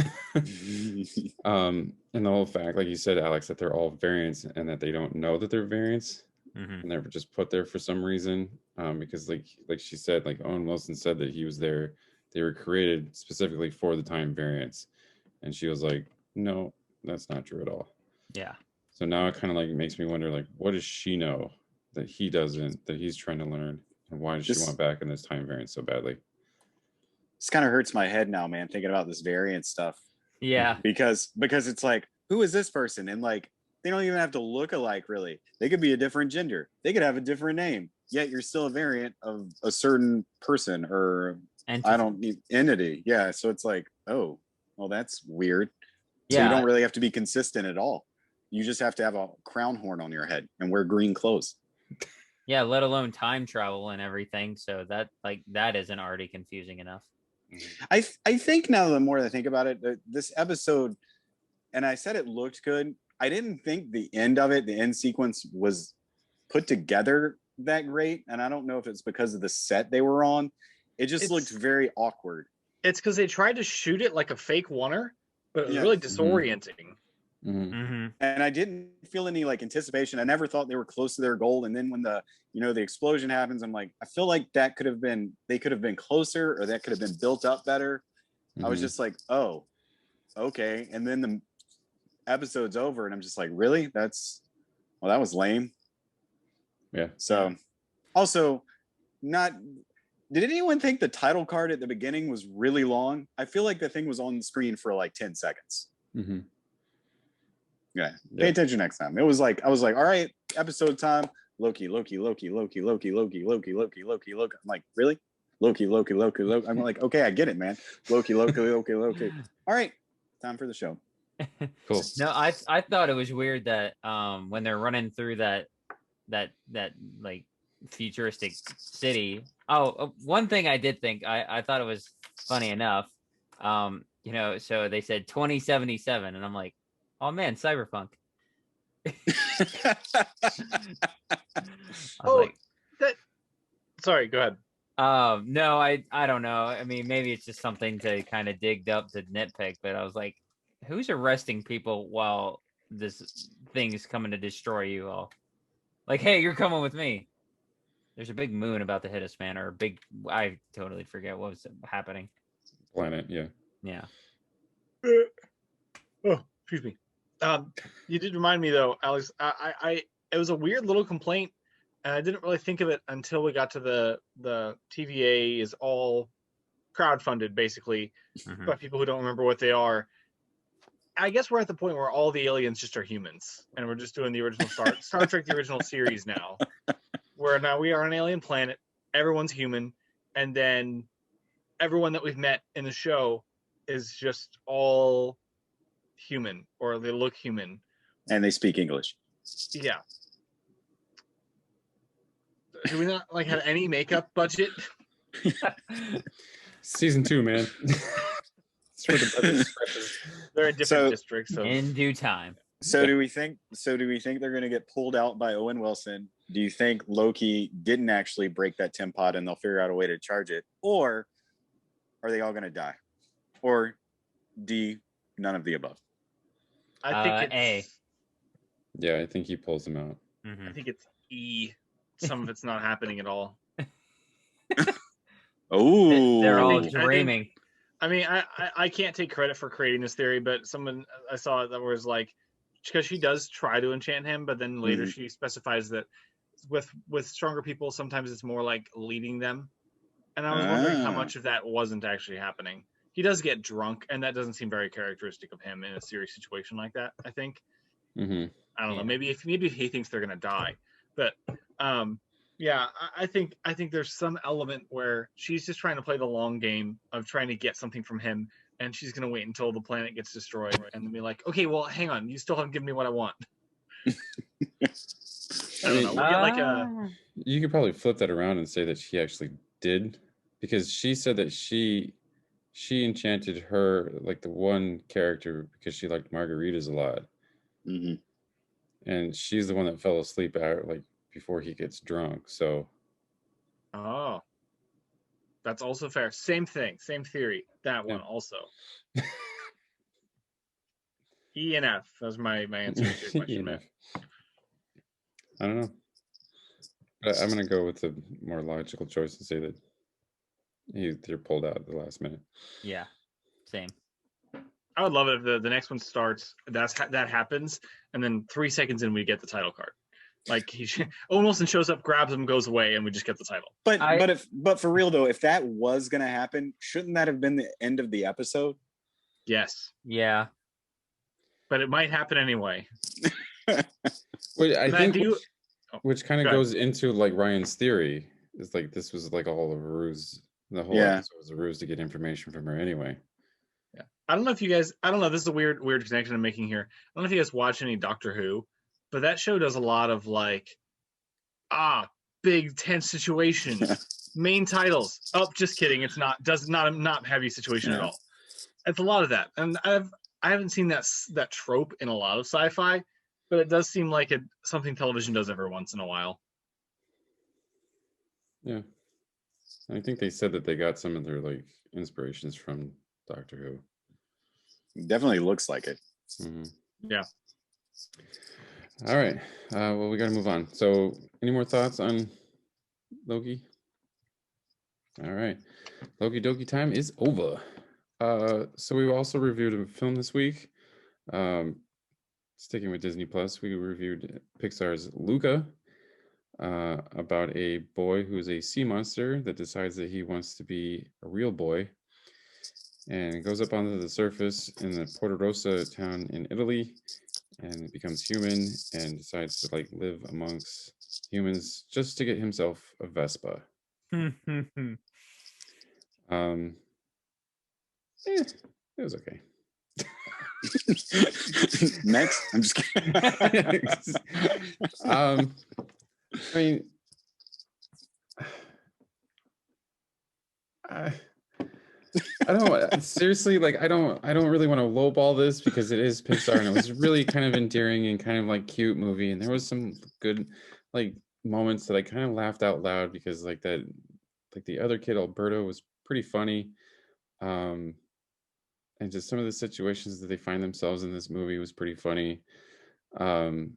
And the whole fact, like you said, Alex, that they're all variants and that they don't know that they're variants, and they're just put there for some reason, because like she said, like Owen Wilson said that he was there, they were created specifically for the time variance, and she was like, no, that's not true at all. Yeah. So now it kind of like makes me wonder, like, what does she know that he doesn't, that he's trying to learn, and why does she want back in this time variance so badly? This kind of hurts my head now, man, thinking about this variant stuff. Yeah. Because it's like, who is this person? And like, they don't even have to look alike, really. They could be a different gender. They could have a different name. Yet you're still a variant of a certain person or Entity. I don't need entity. Yeah. So it's like, oh, well, that's weird. So Yeah. you don't really have to be consistent at all. You just have to have a crown horn on your head and wear green clothes. Yeah, let alone time travel and everything. So that isn't already confusing enough. I think now the more I think about it, this episode, and I said it looked good. I didn't think the end of it, the end sequence, was put together that great. And I don't know if it's because of the set they were on. It just looked very awkward. It's because they tried to shoot it like a fake oneer, but it was really disorienting. And I didn't feel any like anticipation. I never thought they were close to their goal. And then when the explosion happens, I'm like, I feel like they could have been closer, or that could have been built up better. I was just like, oh, okay. And then the episode's over and I'm just like, really? That was lame. Yeah. So also did anyone think the title card at the beginning was really long? I feel like the thing was on the screen for like 10 seconds. Yeah. Pay attention next time. I was like, all right, episode time. Loki. I'm like, really? Loki. I'm like, okay, I get it, man. Loki. All right, time for the show. Cool. No, I thought it was weird that when they're running through that like futuristic city. Oh, one thing I did think, I thought it was funny enough. So they said 2077, and I'm like, oh man, cyberpunk. Sorry, go ahead. No, I don't know. I mean, maybe it's just something to kind of dig up to nitpick, but I was like, who's arresting people while this thing is coming to destroy you all? Like, hey, you're coming with me. There's a big moon about to hit us, man, or a big, I totally forget what was happening. Planet, yeah. Yeah. Oh, excuse me. You did remind me though, Alex. It was a weird little complaint, and I didn't really think of it until we got to the TVA is all crowdfunded, basically, by people who don't remember what they are. I guess we're at the point where all the aliens just are humans, and we're just doing the original Star Trek, the original series now, where now we are on an alien planet, everyone's human, and then everyone that we've met in the show is just all human, or they look human, and they speak English. Yeah. Do we not like have any makeup budget? Season 2, man. They're in different districts. So. In due time. So do we think they're going to get pulled out by Owen Wilson? Do you think Loki didn't actually break that Tim pod and they'll figure out a way to charge it? Or are they all going to die? Or D, none of the above? I think it's A. Yeah, I think he pulls them out. I think it's E. Some of it's not happening at all. Oh, they're all dreaming. I mean, I can't take credit for creating this theory, but someone I saw that was like, because she does try to enchant him, but then later she specifies that with stronger people, sometimes it's more like leading them. And I was wondering how much of that wasn't actually happening. he does get drunk, and that doesn't seem very characteristic of him in a serious situation like that. I think. Mm-hmm. I don't know. Yeah. Maybe if he thinks they're gonna die, but yeah, I think there's some element where she's just trying to play the long game of trying to get something from him, and she's gonna wait until the planet gets destroyed and then be like, okay, well, hang on, you still haven't given me what I want. I don't know. We'll get like a. You could probably flip that around and say that she actually did, because she said that she enchanted her, like the one character, because she liked margaritas a lot, Mhm. and she's the one that fell asleep out like before he gets drunk. So Oh, that's also fair. Same thing, same theory. That one Yeah. also. E and F. That's my answer to your question, man. I don't know. But I'm gonna go with the more logical choice and say that they're pulled out at the last minute. Yeah, same. I would love it if the next one starts. That happens, and then 3 seconds in we get the title card. Like he almost shows up, grabs him, goes away, and we just get the title. But for real though, if that was gonna happen, shouldn't that have been the end of the episode? Yes, Yeah. but it might happen anyway. Wait, I Matt, think do you? which kind of Go ahead. goes into like Ryan's theory. Is like this was like all a ruse. The whole Yeah. episode was a ruse to get information from her anyway. Yeah. I don't know if you guys. I don't know. This is a weird connection I'm making here. I don't know if you guys watch any Doctor Who, but that show does a lot of like, big tense situations, main titles. Oh, just kidding. It's not. Does not heavy situation at Yeah. all. It's a lot of that, and I haven't seen that trope in a lot of sci-fi, but it does seem like something television does every once in a while. Yeah, I think they said that they got some of their like inspirations from Doctor Who. Definitely looks like it. Mhm. Yeah. All right. Well, we got to move on. So, any more thoughts on Loki? All right. Loki Dokie Time is over. So we also reviewed a film this week. Sticking with Disney Plus, we reviewed Pixar's Luca, about a boy who's a sea monster that decides that he wants to be a real boy, and goes up onto the surface in the Porta Rossa town in Italy, and becomes human and decides to like live amongst humans just to get himself a Vespa. It was okay. Next, I'm just kidding. I mean, I don't seriously like. I don't really want to lowball this because it is Pixar and it was really kind of endearing and kind of like cute movie, and there was some good like moments that I kind of laughed out loud because like that, like the other kid Alberto was pretty funny, and just some of the situations that they find themselves in this movie was pretty funny, and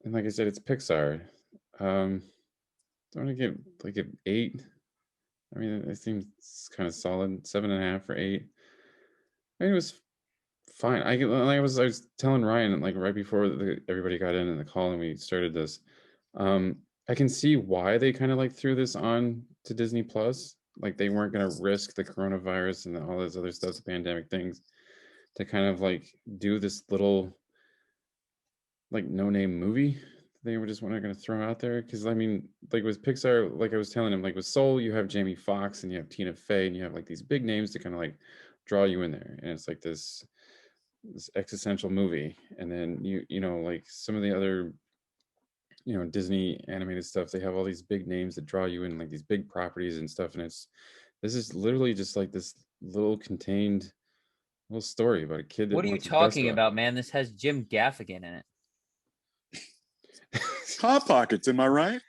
like I said, it's Pixar. Don't want to give like an 8. I mean, it seems kind of solid. 7.5 or 8. I mean, it was fine. I was telling Ryan like right before everybody got in the call and we started this. I can see why they kind of like threw this on to Disney Plus. Like they weren't gonna risk the coronavirus and all those other stuff, the pandemic things, to kind of like do this little like no-name movie. They were just weren't going to throw out there because I mean, like with Pixar, like I was telling him, like with Soul, you have Jamie Foxx and you have Tina Fey and you have like these big names to kind of like draw you in there, and it's like this existential movie. And then you know like some of the other Disney animated stuff, they have all these big names that draw you in, like these big properties and stuff. And this is literally just like this little contained little story about a kid. What are you talking about, man? This has Jim Gaffigan in it. Hot Pockets, am I right?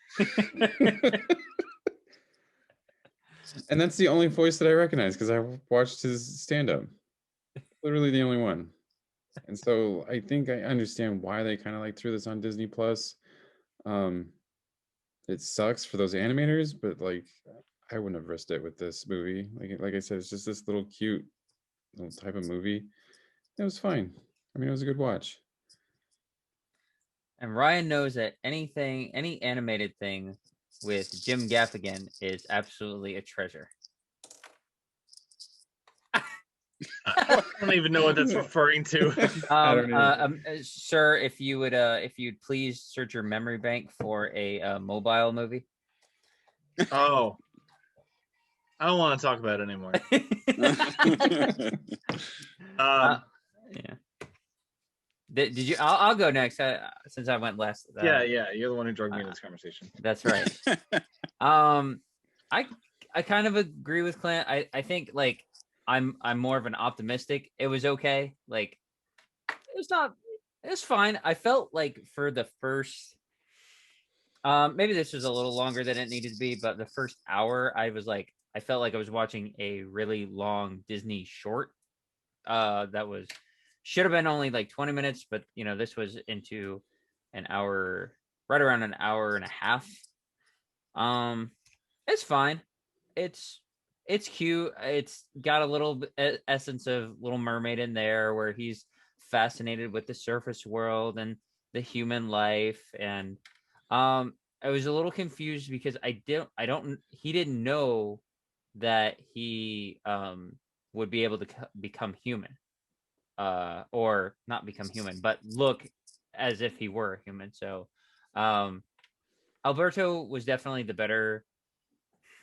And that's the only voice that I recognize because I watched his stand-up. Literally the only one. And so I think I understand why they kind of like threw this on Disney Plus. It sucks for those animators, but like I wouldn't have risked it with this movie. Like I said, it's just this little cute little type of movie. It was fine. I mean, it was a good watch. And Ryan knows that any animated thing with Jim Gaffigan is absolutely a treasure. I don't even know what that's referring to. I don't know. Sir, if you'd please search your memory bank for a mobile movie. Oh, I don't want to talk about it anymore. Yeah. Did you? I'll go next since I went last. Yeah, you're the one who drug me into this conversation. That's right. I kind of agree with Clint. I think like I'm more of an optimistic. It was okay. Like it was fine. I felt like for the first maybe this was a little longer than it needed to be, but the first hour I felt like I was watching a really long Disney short. That was should have been only like 20 minutes, but this was into an hour, right around an hour and a half. It's fine. It's cute. It's got a little essence of Little Mermaid in there, where he's fascinated with the surface world and the human life. And I was a little confused because he didn't know that he would be able to become human, or not become human, but look as if he were human. So Alberto was definitely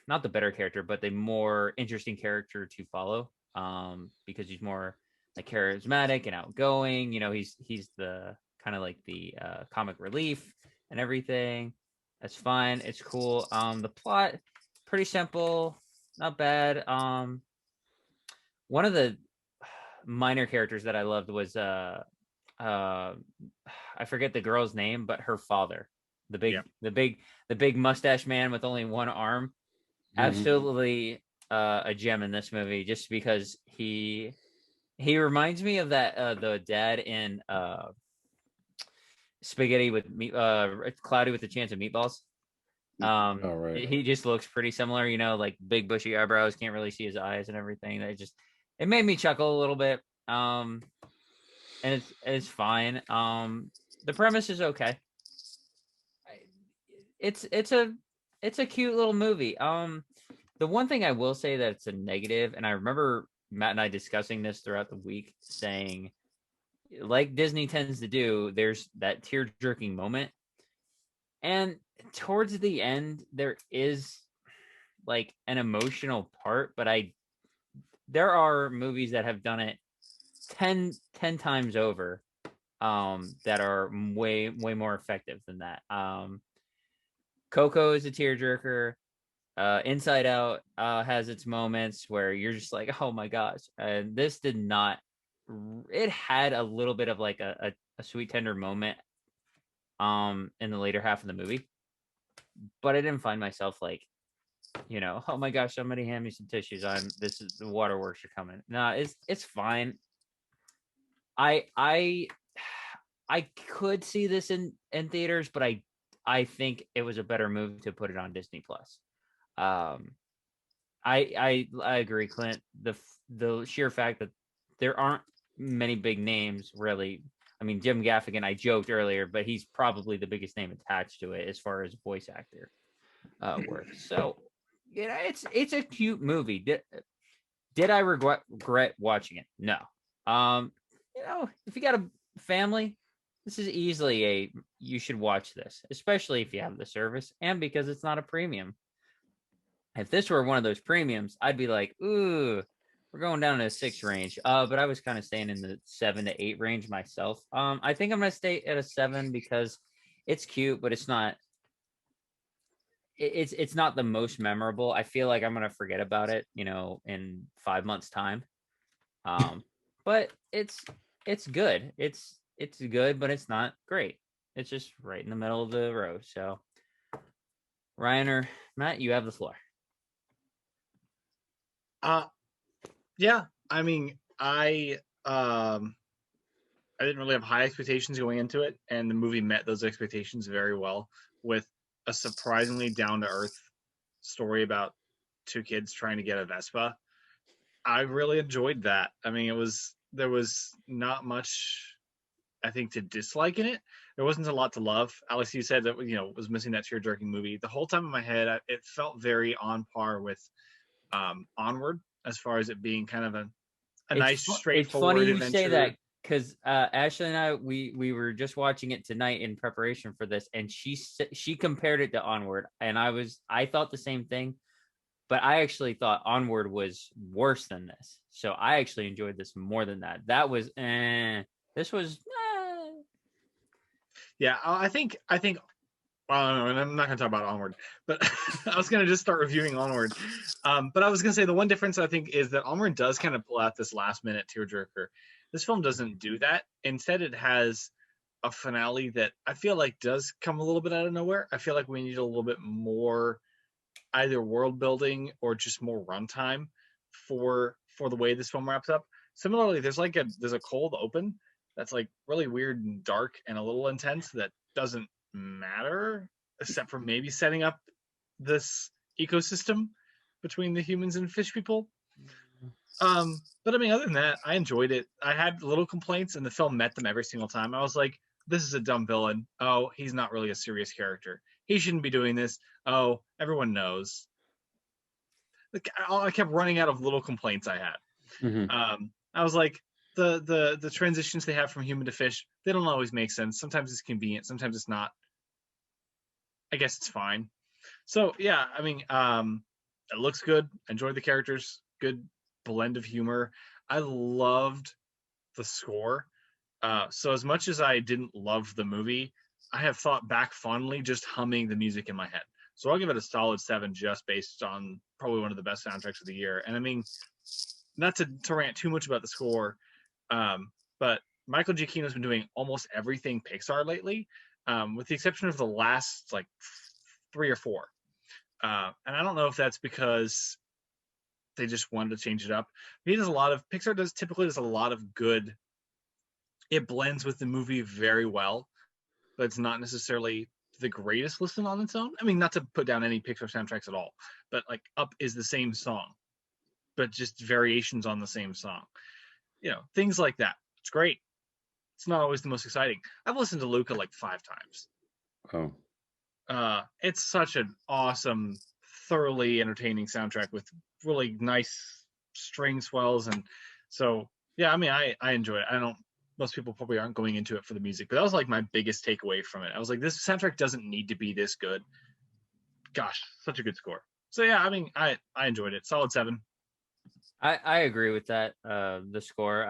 not the better character, but the more interesting character to follow, because he's more like charismatic and outgoing. He's the kind of like the comic relief and everything. That's fine. It's cool. The plot pretty simple, not bad. One of the minor characters that I loved was I forget the girl's name, but her father, the big mustache man with only one arm. Absolutely a gem in this movie, just because he reminds me of that the dad in Spaghetti with meat, Cloudy with a Chance of Meatballs. Right. He just looks pretty similar, like big bushy eyebrows, can't really see his eyes and everything. It made me chuckle a little bit. And it's fine. The premise is okay. It's a cute little movie. The one thing I will say that it's a negative, and I remember Matt and I discussing this throughout the week, saying, like Disney tends to do, there's that tear-jerking moment. And towards the end, there is like an emotional part, but there are movies that have done it 10 times over, that are way more effective than that. Coco is a tearjerker. Inside Out has its moments where you're just like, oh my gosh. And this did not. It had a little bit of like a sweet tender moment in the later half of the movie, but I didn't find myself like, oh my gosh, somebody hand me some tissues. This is the waterworks are coming. No, it's fine. I could see this in theaters, but I think it was a better move to put it on Disney Plus. I agree, Clint. The sheer fact that there aren't many big names, really. I mean, Jim Gaffigan, I joked earlier, but he's probably the biggest name attached to it as far as voice actor work. So, it's a cute movie. Did I regret watching it? No. If you got a family, this is easily you should watch this, especially if you have the service and because it's not a premium. If this were one of those premiums, I'd be like, ooh, we're going down to a 6 range. But I was kind of staying in the 7 to 8 range myself. I think I'm going to stay at a 7 because it's cute, but it's not. It's not the most memorable. I feel like I'm going to forget about it, in 5 months' time. But it's good. It's good, but it's not great. It's just right in the middle of the road. So, Ryan or Matt, you have the floor. Yeah. I mean, I didn't really have high expectations going into it, and the movie met those expectations very well with a surprisingly down-to-earth story about 2 kids trying to get a Vespa. I really enjoyed that. I mean, there was not much, I think, to dislike in it. There wasn't a lot to love. Alex, you said that was missing that tear-jerking movie. The whole time in my head, it felt very on par with Onward, as far as it being kind of nice It's straightforward funny you adventure. say that because Ashley and I we were just watching it tonight in preparation for this, and she compared it to Onward, and I thought the same thing, but I actually thought Onward was worse than this. So I actually enjoyed this more than that. That was this was Yeah, I think and I'm not going to talk about Onward, but I was going to just start reviewing Onward. But I was going to say the one difference I think is that Onward does kind of pull out this last minute tearjerker. This film doesn't do that. Instead, it has a finale that I feel like does come a little bit out of nowhere. I feel like we need a little bit more either world building or just more runtime for the way this film wraps up. Similarly, there's a cold open that's like really weird and dark and a little intense that doesn't matter except for maybe setting up this ecosystem between the humans and fish people. But I mean, other than that, I enjoyed it. I had little complaints, and the film met them every single time. I was like, this is a dumb villain. Oh, he's not really a serious character. He shouldn't be doing this. Oh, everyone knows. I kept running out of little complaints I had. Mm-hmm. I was like, the transitions they have from human to fish, they don't always make sense. Sometimes it's convenient, sometimes it's not. I guess it's fine. So yeah, I mean, it looks good. Enjoyed the characters. Good blend of humor. I loved the score. So as much as I didn't love the movie, I have thought back fondly just humming the music in my head. So I'll give it a solid 7 just based on probably one of the best soundtracks of the year. And I mean, not to rant too much about the score, but Michael Giacchino's been doing almost everything Pixar lately, with the exception of the last like 3 or 4. And I don't know if that's because they just wanted to change it up. Pixar typically does a lot of good. It blends with the movie very well, but it's not necessarily the greatest listen on its own. I mean, not to put down any Pixar soundtracks at all, but like Up is the same song, but just variations on the same song. You know, things like that. It's great. It's not always the most exciting. I've listened to Luca like 5 times. Oh. It's such an awesome, thoroughly entertaining soundtrack with really nice string swells, and so yeah, I mean, I enjoy it. Most people probably aren't going into it for the music, but that was like my biggest takeaway from it. I was like, this soundtrack doesn't need to be this good. Gosh, such a good score. So yeah, I mean, I enjoyed it. Solid 7. I agree with that. The score,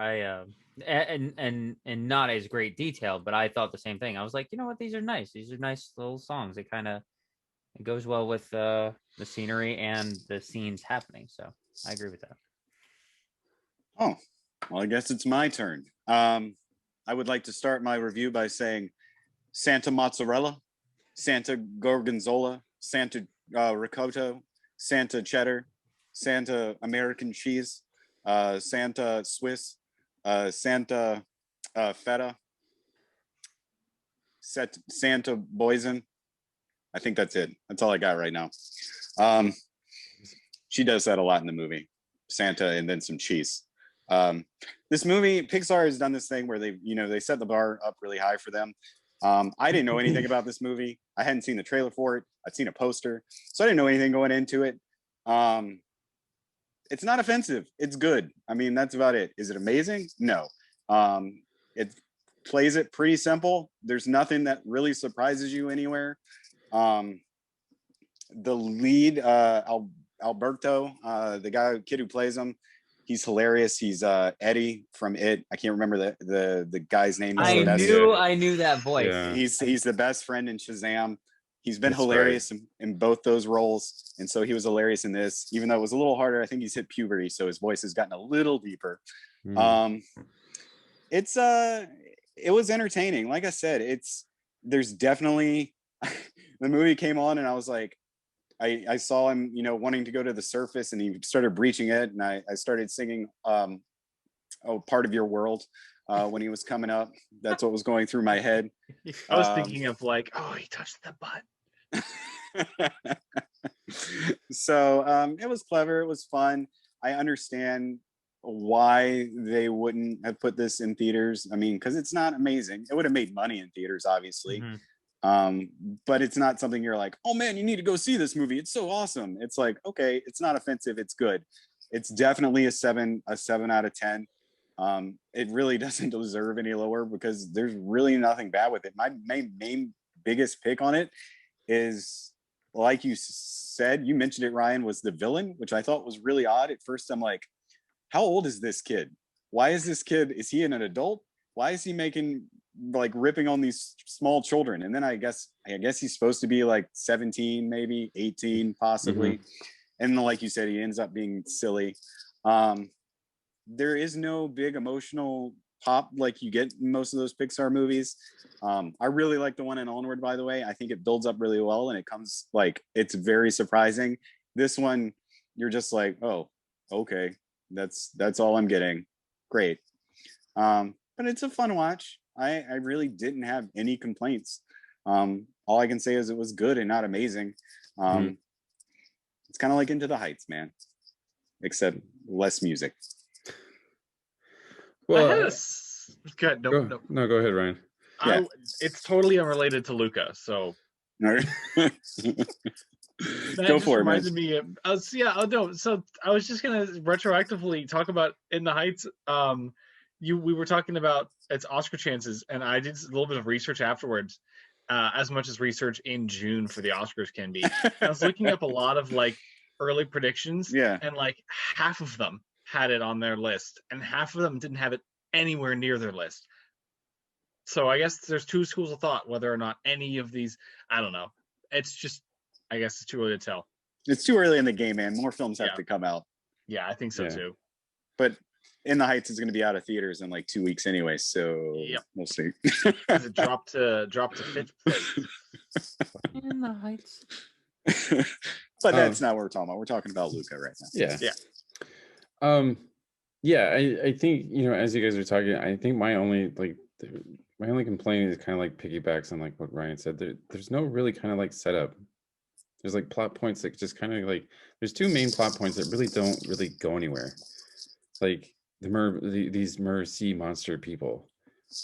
and not as great detail, but I thought the same thing. I was like, you know what, these are nice. These are nice little songs. It goes well with the scenery and the scenes happening. So I agree with that. Oh, well, I guess it's my turn. I would like to start my review by saying Santa Mozzarella, Santa Gorgonzola, Santa Ricotta, Santa Cheddar, Santa American Cheese, Santa Swiss, Santa Feta, Santa Boysen. I think that's it. That's all I got right now. She does that a lot in the movie. Santa and then some cheese. This movie, Pixar has done this thing where they set the bar up really high for them. I didn't know anything about this movie. I hadn't seen the trailer for it. I'd seen a poster, so I didn't know anything going into it. It's not offensive. It's good. I mean, that's about it. Is it amazing? No. It plays it pretty simple. There's nothing that really surprises you anywhere. The lead, Alberto, the kid who plays him, he's hilarious. He's Eddie from It. I can't remember the guy's name. I knew that voice. Yeah. He's the best friend in Shazam. He's been That's hilarious in both those roles, and so he was hilarious in this. Even though it was a little harder, I think he's hit puberty, so his voice has gotten a little deeper. It was entertaining. Like I said, there's definitely the movie came on, and I was like, I saw him, wanting to go to the surface, and he started breaching it, and I started singing Part of Your World when he was coming up. That's what was going through my head. I was thinking of like, oh, he touched the butt. So it was clever. It was fun. I understand why they wouldn't have put this in theaters. I mean, because it's not amazing. It would have made money in theaters, obviously. Mm-hmm. But it's not something you're like, oh man, you need to go see this movie. It's so awesome. It's like, okay, it's not offensive. It's good. it's definitely a 7 out of 10. It really doesn't deserve any lower because there's really nothing bad with it. My main biggest pick on it is, like you said, you mentioned it, Ryan, was the villain, which I thought was really odd. At first, I'm like, how old is this kid? Why is this kid? Is he an adult? Why is he making like ripping on these small children? And then I guess he's supposed to be like 17, maybe 18, possibly. And then, like you said, he ends up being silly. There is no big emotional pop like you get in most of those Pixar movies. I really like the one in Onward, by the way. I think it builds up really well and it comes like, it's very surprising. This one, you're just like, oh, okay, that's all I'm getting. Great. But it's a fun watch. I really didn't have any complaints. All I can say is it was good and not amazing. It's kind of like Into the Heights, man, except less music. Well, Good. No, go ahead, Ryan. Yeah. It's totally unrelated to Luca. So Go for it, man. reminded me of, so I was just gonna retroactively talk about In the Heights. We were talking about its Oscar chances, and I did a little bit of research afterwards, as much as research in June for the Oscars can be. I was looking up a lot of like early predictions, and like half of them had it on their list, and half of them didn't have it anywhere near their list. So I guess there's two schools of thought whether or not any of these. I don't know. It's just, I guess it's too early to tell. It's too early in the game, man. More films have to come out. Yeah, I think so too. But In the Heights is going to be out of theaters in like 2 weeks anyway, so we'll see. It dropped to 5th place. In the Heights. But that's not what we're talking about. We're talking about Luca right now. I think, as you guys are talking, I think my only complaint is kind of like piggybacks on like what Ryan said. There's no really kind of like setup. There's like plot points that just kind of like, there's two main plot points that really don't really go anywhere. Like these sea monster people.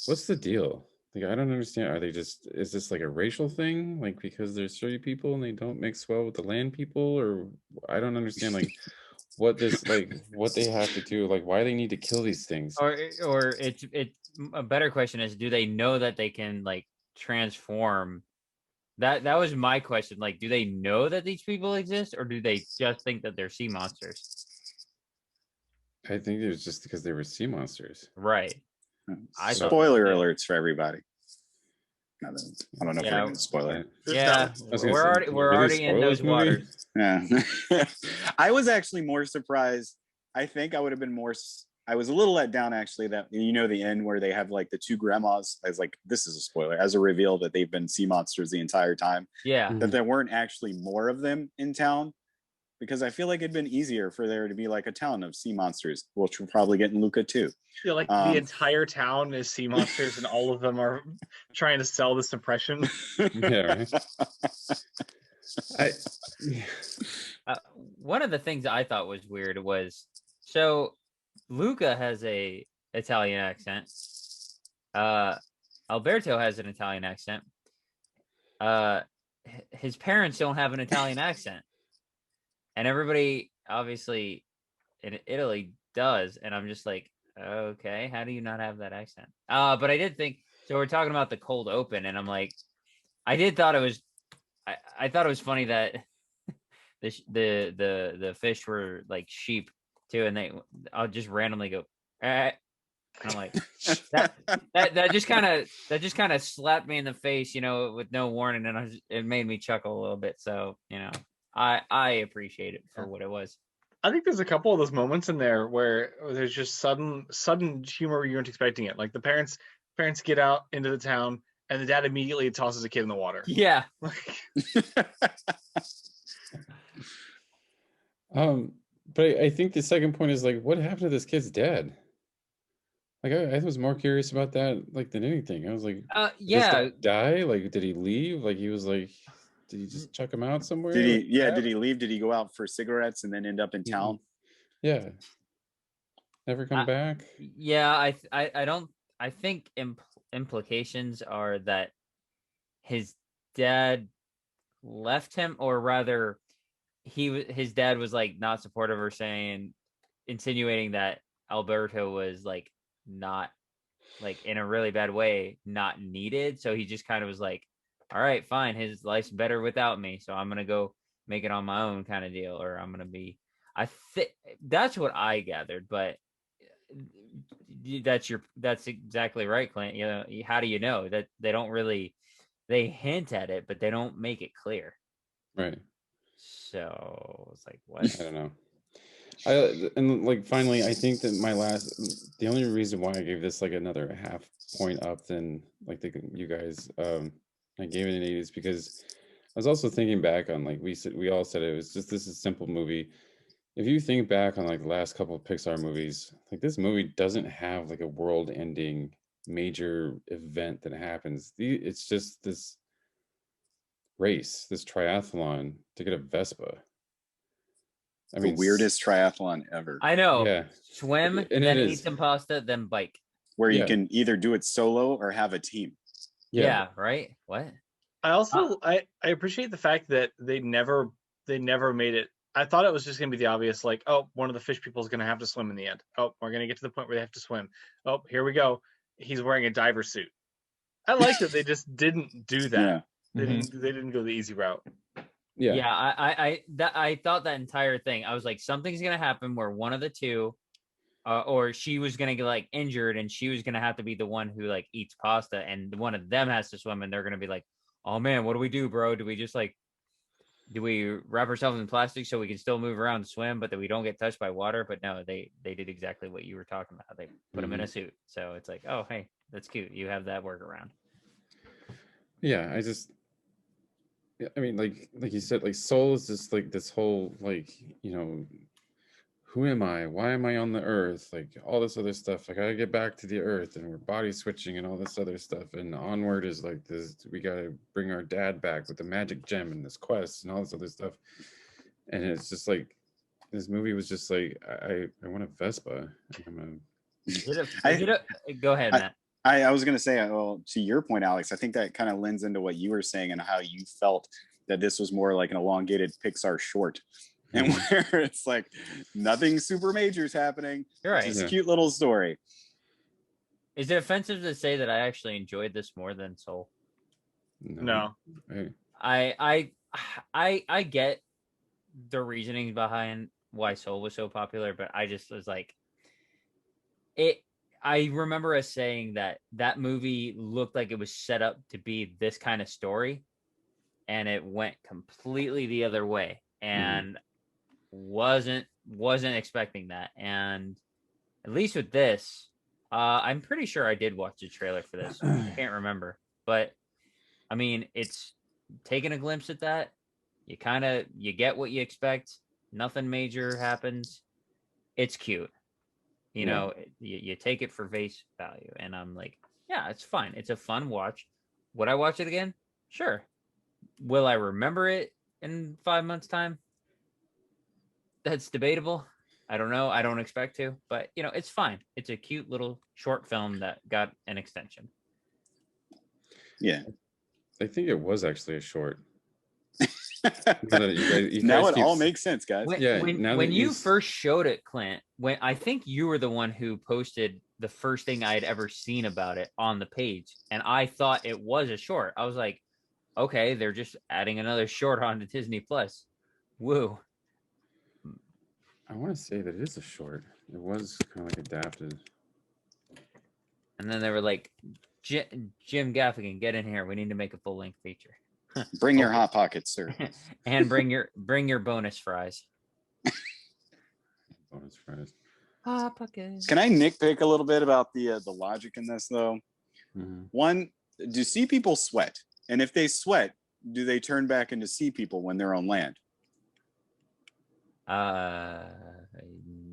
What's the deal? Like, I don't understand. Is this like a racial thing? Like, because they're Surrey people and they don't mix well with the land people? Or I don't understand, like, what they have to do, like, why they need to kill these things. Or it's a better question is, do they know that they can, like, transform? That was my question. Like, do they know that these people exist, or do they just think that they're sea monsters? I think it was just because they were sea monsters. Right. Spoiler alerts for everybody. I don't know if we're going to spoil it. Yeah, we're already in those waters. Yeah. I was actually more surprised. I think I would have been more. I was a little let down actually that the end where they have like the two grandmas. I was like, this is a spoiler, as a reveal that they've been sea monsters the entire time. Yeah. That there weren't actually more of them in town. Because I feel like it'd been easier for there to be like a town of sea monsters, which we'll probably get in Luca too. Yeah, like the entire town is sea monsters, and all of them are trying to sell this impression. Yeah, right. One of the things I thought was weird was, so Luca has a Italian accent. Alberto has an Italian accent. His parents don't have an Italian accent. And everybody, obviously, in Italy does. And I'm just like, okay, how do you not have that accent? But I did think, so we're talking about the cold open, and I'm like, I thought it was funny that the fish were like sheep too, and I'll just randomly go, and I'm like, that just kind of slapped me in the face, with no warning, and it made me chuckle a little bit. So, I appreciate it for what it was. I think there's a couple of those moments in there where there's just sudden humor you weren't expecting it. Like the parents get out into the town, and the dad immediately tosses a kid in the water. Yeah. But I think the second point is like, what happened to this kid's dad? Like I was more curious about that like than anything. I was like, did this guy die? Like, did he leave? Like he was like, did he just chuck him out somewhere? Did he? Yeah. Did he leave? Did he go out for cigarettes and then end up in town? Yeah. Never come back. Yeah. I think implications are that his dad left him, or rather, his dad was like not supportive or saying insinuating that Alberto was like not like in a really bad way, not needed. So he just kind of was like, all right, fine. His life's better without me. So I'm going to go make it on my own kind of deal. Or I'm going to be, I think that's what I gathered, but that's exactly right, Clint. You know, how do you know that they don't really, they hint at it, but they don't make it clear. Right. So it's like, what? I don't know. And like finally, I think that the only reason why I gave this like another half point up than like you guys, I gave it an 8 is because I was also thinking back on like we all said it was just this is a simple movie. If you think back on like the last couple of Pixar movies, like this movie doesn't have like a world-ending major event that happens. It's just this race, this triathlon to get a Vespa. I The mean, weirdest triathlon ever, I know. yeah, Swim, and then it eat is. some pasta, then bike. where you Yeah. can either do it solo or have a team. Yeah, right? What? I also I appreciate the fact that they never made it. I thought it was just gonna be the obvious, like, oh, one of the fish people is gonna have to swim in the end. Oh, we're gonna get to the point where they have to swim. Oh, here we go. He's wearing a diver suit. I like that they just didn't do that. Yeah. They didn't go the easy route. Yeah. I thought that entire thing. I was like, something's gonna happen where one of the two, or she was gonna get like injured, and she was gonna have to be the one who like eats pasta, and one of them has to swim, and they're gonna be like, oh man, what do we do, bro? Do we just like, do we wrap ourselves in plastic so we can still move around and swim, but that we don't get touched by water? But no, they did exactly what you were talking about. They put him in a suit, so it's like, oh hey, that's cute. You have that workaround. Yeah, I mean, like you said, like Soul is just like this whole like, you know, who am I? Why am I on the earth? Like all this other stuff. Like I gotta get back to the earth, and we're body switching and all this other stuff. And Onward is like this. We gotta bring our dad back with the magic gem and this quest and all this other stuff. And it's just like this movie was just like I want a Vespa. Go ahead, Matt. I was going to say, well, to your point, Alex, I think that kind of lends into what you were saying and how you felt that this was more like an elongated Pixar short. And where it's like nothing super major is happening. You're right. It's a cute little story. Is it offensive to say that I actually enjoyed this more than Soul? No. I get the reasoning behind why Soul was so popular, but I just was like, I remember us saying that movie looked like it was set up to be this kind of story, and it went completely the other way, and wasn't expecting that. And at least with this, I'm pretty sure I did watch the trailer for this. I can't remember, but I mean, it's taking a glimpse at that. You get what you expect. Nothing major happens. It's cute. You know, you take it for face value. And I'm like, yeah, it's fine. It's a fun watch. Would I watch it again? Sure. Will I remember it in 5 months' time? That's debatable. I don't know. I don't expect to. But, you know, it's fine. It's a cute little short film that got an extension. Yeah. I think it was actually a short. Now it all makes sense, guys. When you first showed it, Clint, when I think you were the one who posted the first thing I had ever seen about it on the page, and I thought it was a short. I was like, okay, they're just adding another short onto Disney Plus. Woo. I want to say that it is a short. It was kind of like adapted. And then they were like, Jim Gaffigan, get in here. We need to make a full length feature. Bring your hot pockets, sir. And bring your bonus fries. Bonus fries. Hot pockets. Can I nitpick a little bit about the logic in this though? One, do sea people sweat? And if they sweat, do they turn back into sea people when they're on land? I'm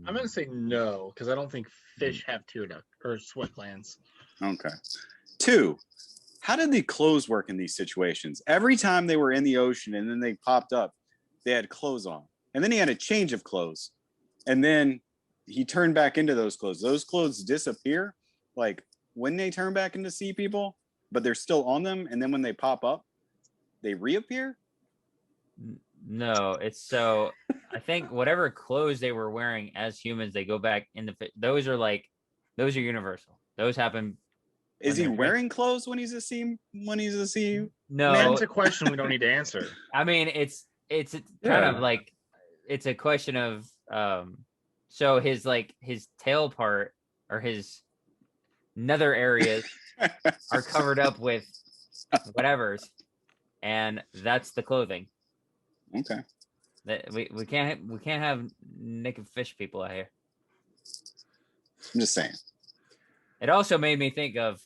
gonna say no, because I don't think fish have tuna or sweat glands. Okay. Two, how did the clothes work in these situations? Every time they were in the ocean and then they popped up, they had clothes on. And then he had a change of clothes. And then he turned back into those clothes. Those clothes disappear, like when they turn back into sea people, but they're still on them. And then when they pop up, they reappear? No, it's so I think whatever clothes they were wearing as humans, they go back in those are universal. Those happen. Is he when they're wearing clothes when he's a sea No, That's a question we don't need to answer. I mean it's kind Yeah. of like it's a question of so his tail part or his nether areas are covered up with whatever's, and that's the clothing. Okay. That we can't have naked fish people out here. I'm just saying. It also made me think of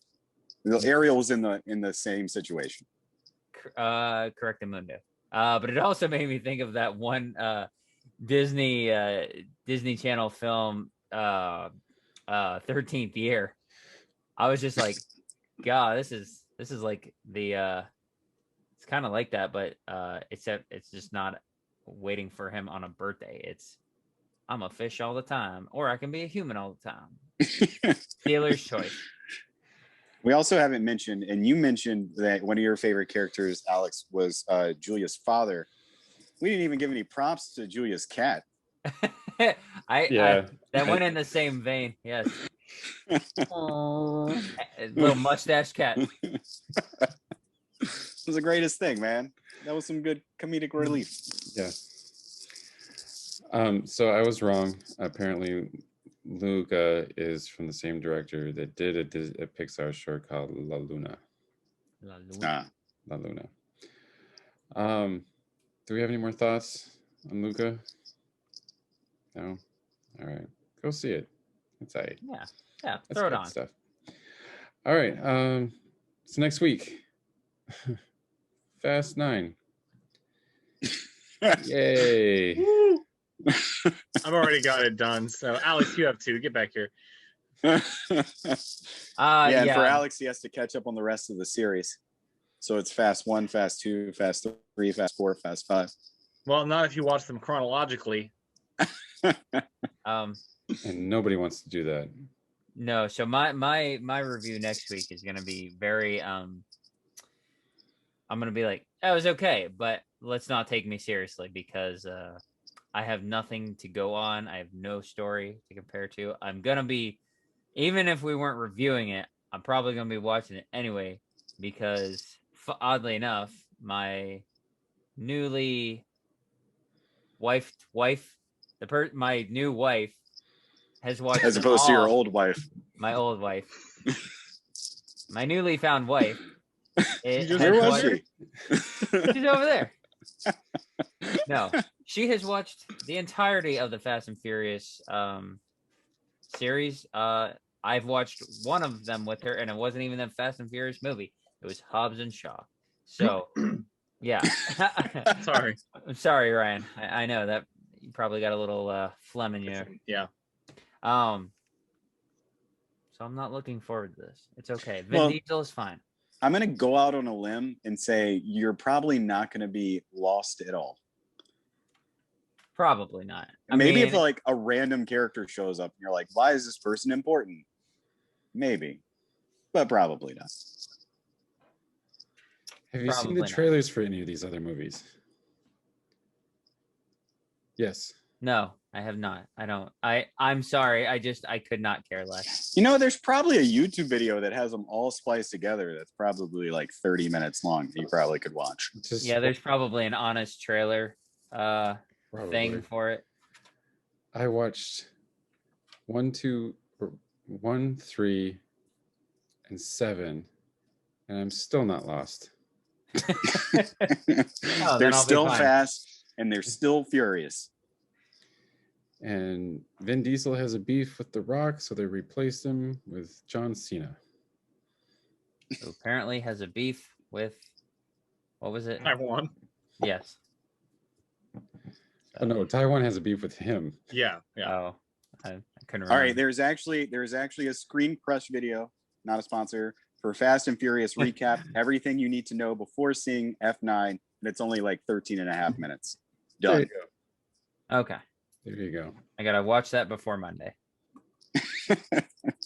Ariel was in the same situation. Correctamundo. But it also made me think of that one Disney Channel film 13th Year. I was just like, God, this is like the it's kind of like that, but except it's just not waiting for him on a birthday. It's I'm a fish all the time, or I can be a human all the time. Dealer's choice. We also haven't mentioned, and you mentioned that one of your favorite characters, Alex, was Julia's father. We didn't even give any props to Julia's cat. I that went in the same vein. Yes. Aww. Little mustache cat. It was the greatest thing, man. That was some good comedic relief. Yeah. So I was wrong. Apparently, Luca is from the same director that did a Pixar short called La Luna. La Luna. Do we have any more thoughts on Luca? No? All right. Go see it. It's all right. Yeah. That's Throw it good on. stuff. All right. So next week, Fast 9. Yay. I've already got it done. So Alex, you have to get back here. And for Alex, he has to catch up on the rest of the series. So it's Fast 1, Fast 2, Fast 3, Fast 4, Fast 5. Well, not if you watch them chronologically. And nobody wants to do that. No, so my review next week is gonna be very I'm gonna be like, that was okay, but let's not take me seriously because I have nothing to go on. I have no story to compare to. I'm gonna be, even if we weren't reviewing it, I'm probably gonna be watching it anyway because oddly enough, my newly my new wife has watched as opposed to your old wife. My old wife. My newly found wife. Where was she? She's over there. No, she has watched the entirety of the Fast and Furious series. I've watched one of them with her, and it wasn't even a Fast and Furious movie. It was Hobbs and Shaw. So, yeah. Sorry. I'm sorry, Ryan. I know that you probably got a little phlegm in you. Yeah. So I'm not looking forward to this. It's okay. Vin Diesel is fine. I'm going to go out on a limb and say you're probably not going to be lost at all. Probably not. Maybe if like a random character shows up and you're like, why is this person important? Maybe, but probably not. Have you seen the trailers for any of these other movies? Yes. No, I have not. I don't. I'm sorry. I could not care less. You know, there's probably a YouTube video that has them all spliced together. That's probably like 30 minutes long. That you probably could watch. Yeah, there's probably an honest trailer thing for it. I watched 1, 2, 1, 3, and 7, and I'm still not lost. They're still fast and they're still furious. And Vin Diesel has a beef with The Rock, so they replaced him with John Cena. Who apparently has a beef with, what was it? Taiwan. Yes. Oh no, Taiwan has a beef with him. Yeah. Oh, I couldn't remember. All right, there's actually a screen crush video, not a sponsor, for Fast and Furious recap. Everything you need to know before seeing F9, and it's only like 13 and a half minutes. Done. There you go. Okay. There you go. I gotta watch that before Monday.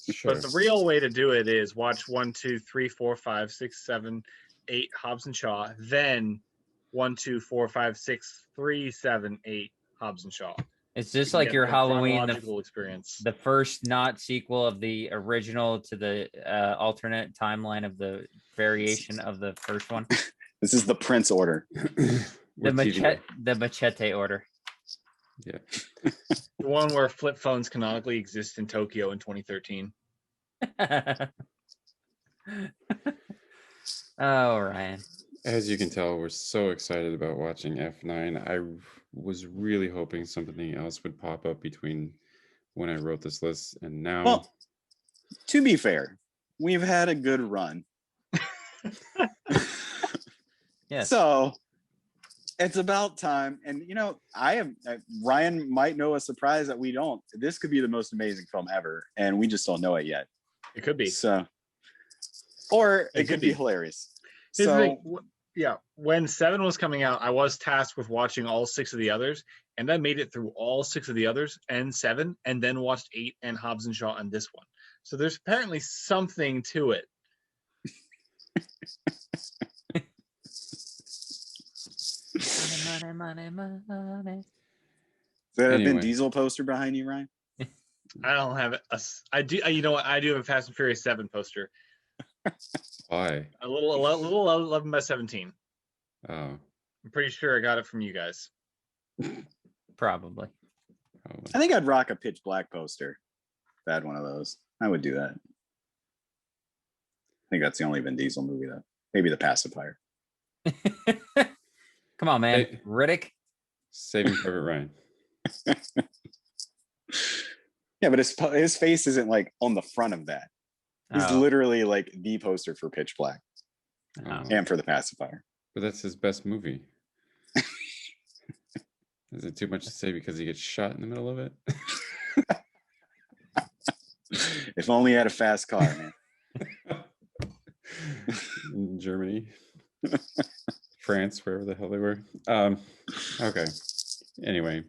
Sure. But the real way to do it is watch 1, 2, 3, 4, 5, 6, 7, 8 Hobbs and Shaw, then 1, 2, 4, 5, 6, 3, 7, 8 Hobbs and Shaw. It's just You like get your the Halloween, chronological experience. the first not sequel of the original to the alternate timeline of the variation of the first one. This is the Prince order. The machete order. Yeah. The one where flip phones canonically exist in Tokyo in 2013. Oh, Ryan. As you can tell, we're so excited about watching F9. I was really hoping something else would pop up between when I wrote this list and now. Well, to be fair, we've had a good run. Yes. So it's about time. And, you know, Ryan might know a surprise that we don't. This could be the most amazing film ever, and we just don't know it yet. It could be. So, or it It could could be be. hilarious. Here's the So, thing, yeah, when 7 was coming out, I was tasked with watching all 6 of the others, and I made it through all 6 of the others and 7, and then watched 8 and Hobbs and Shaw and this one. So there's apparently something to it. Money. is that a Vin Anyway. Diesel poster behind you, Ryan? I don't have it. I do. You know what? I do have a Fast and Furious 7 poster. Why? A little 11 by 17. Oh, I'm pretty sure I got it from you guys. Probably. probably. I think I'd rock a Pitch Black poster. If I had one of those, I would do that. I think that's the only Vin Diesel movie that maybe The Pacifier. Come on, man. Hey. Riddick. Saving Private Ryan. Yeah, but his face isn't like on the front of that. He's Oh. literally like the poster for Pitch Black Oh. and for The Pacifier. But that's his best movie. Is it too much to say because he gets shot in the middle of it? If only he had a fast car, man. In Germany, France, wherever the hell they were. Okay. Anyway,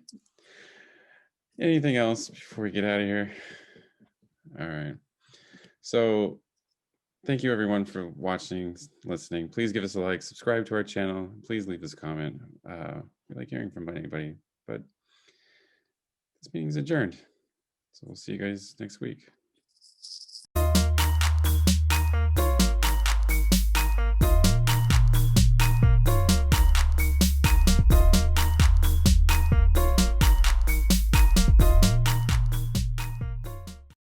anything else before we get out of here? All right. So thank you everyone for watching, listening. Please give us a like, subscribe to our channel. Please leave us a comment. We like hearing from anybody, but this meeting's adjourned. So we'll see you guys next week.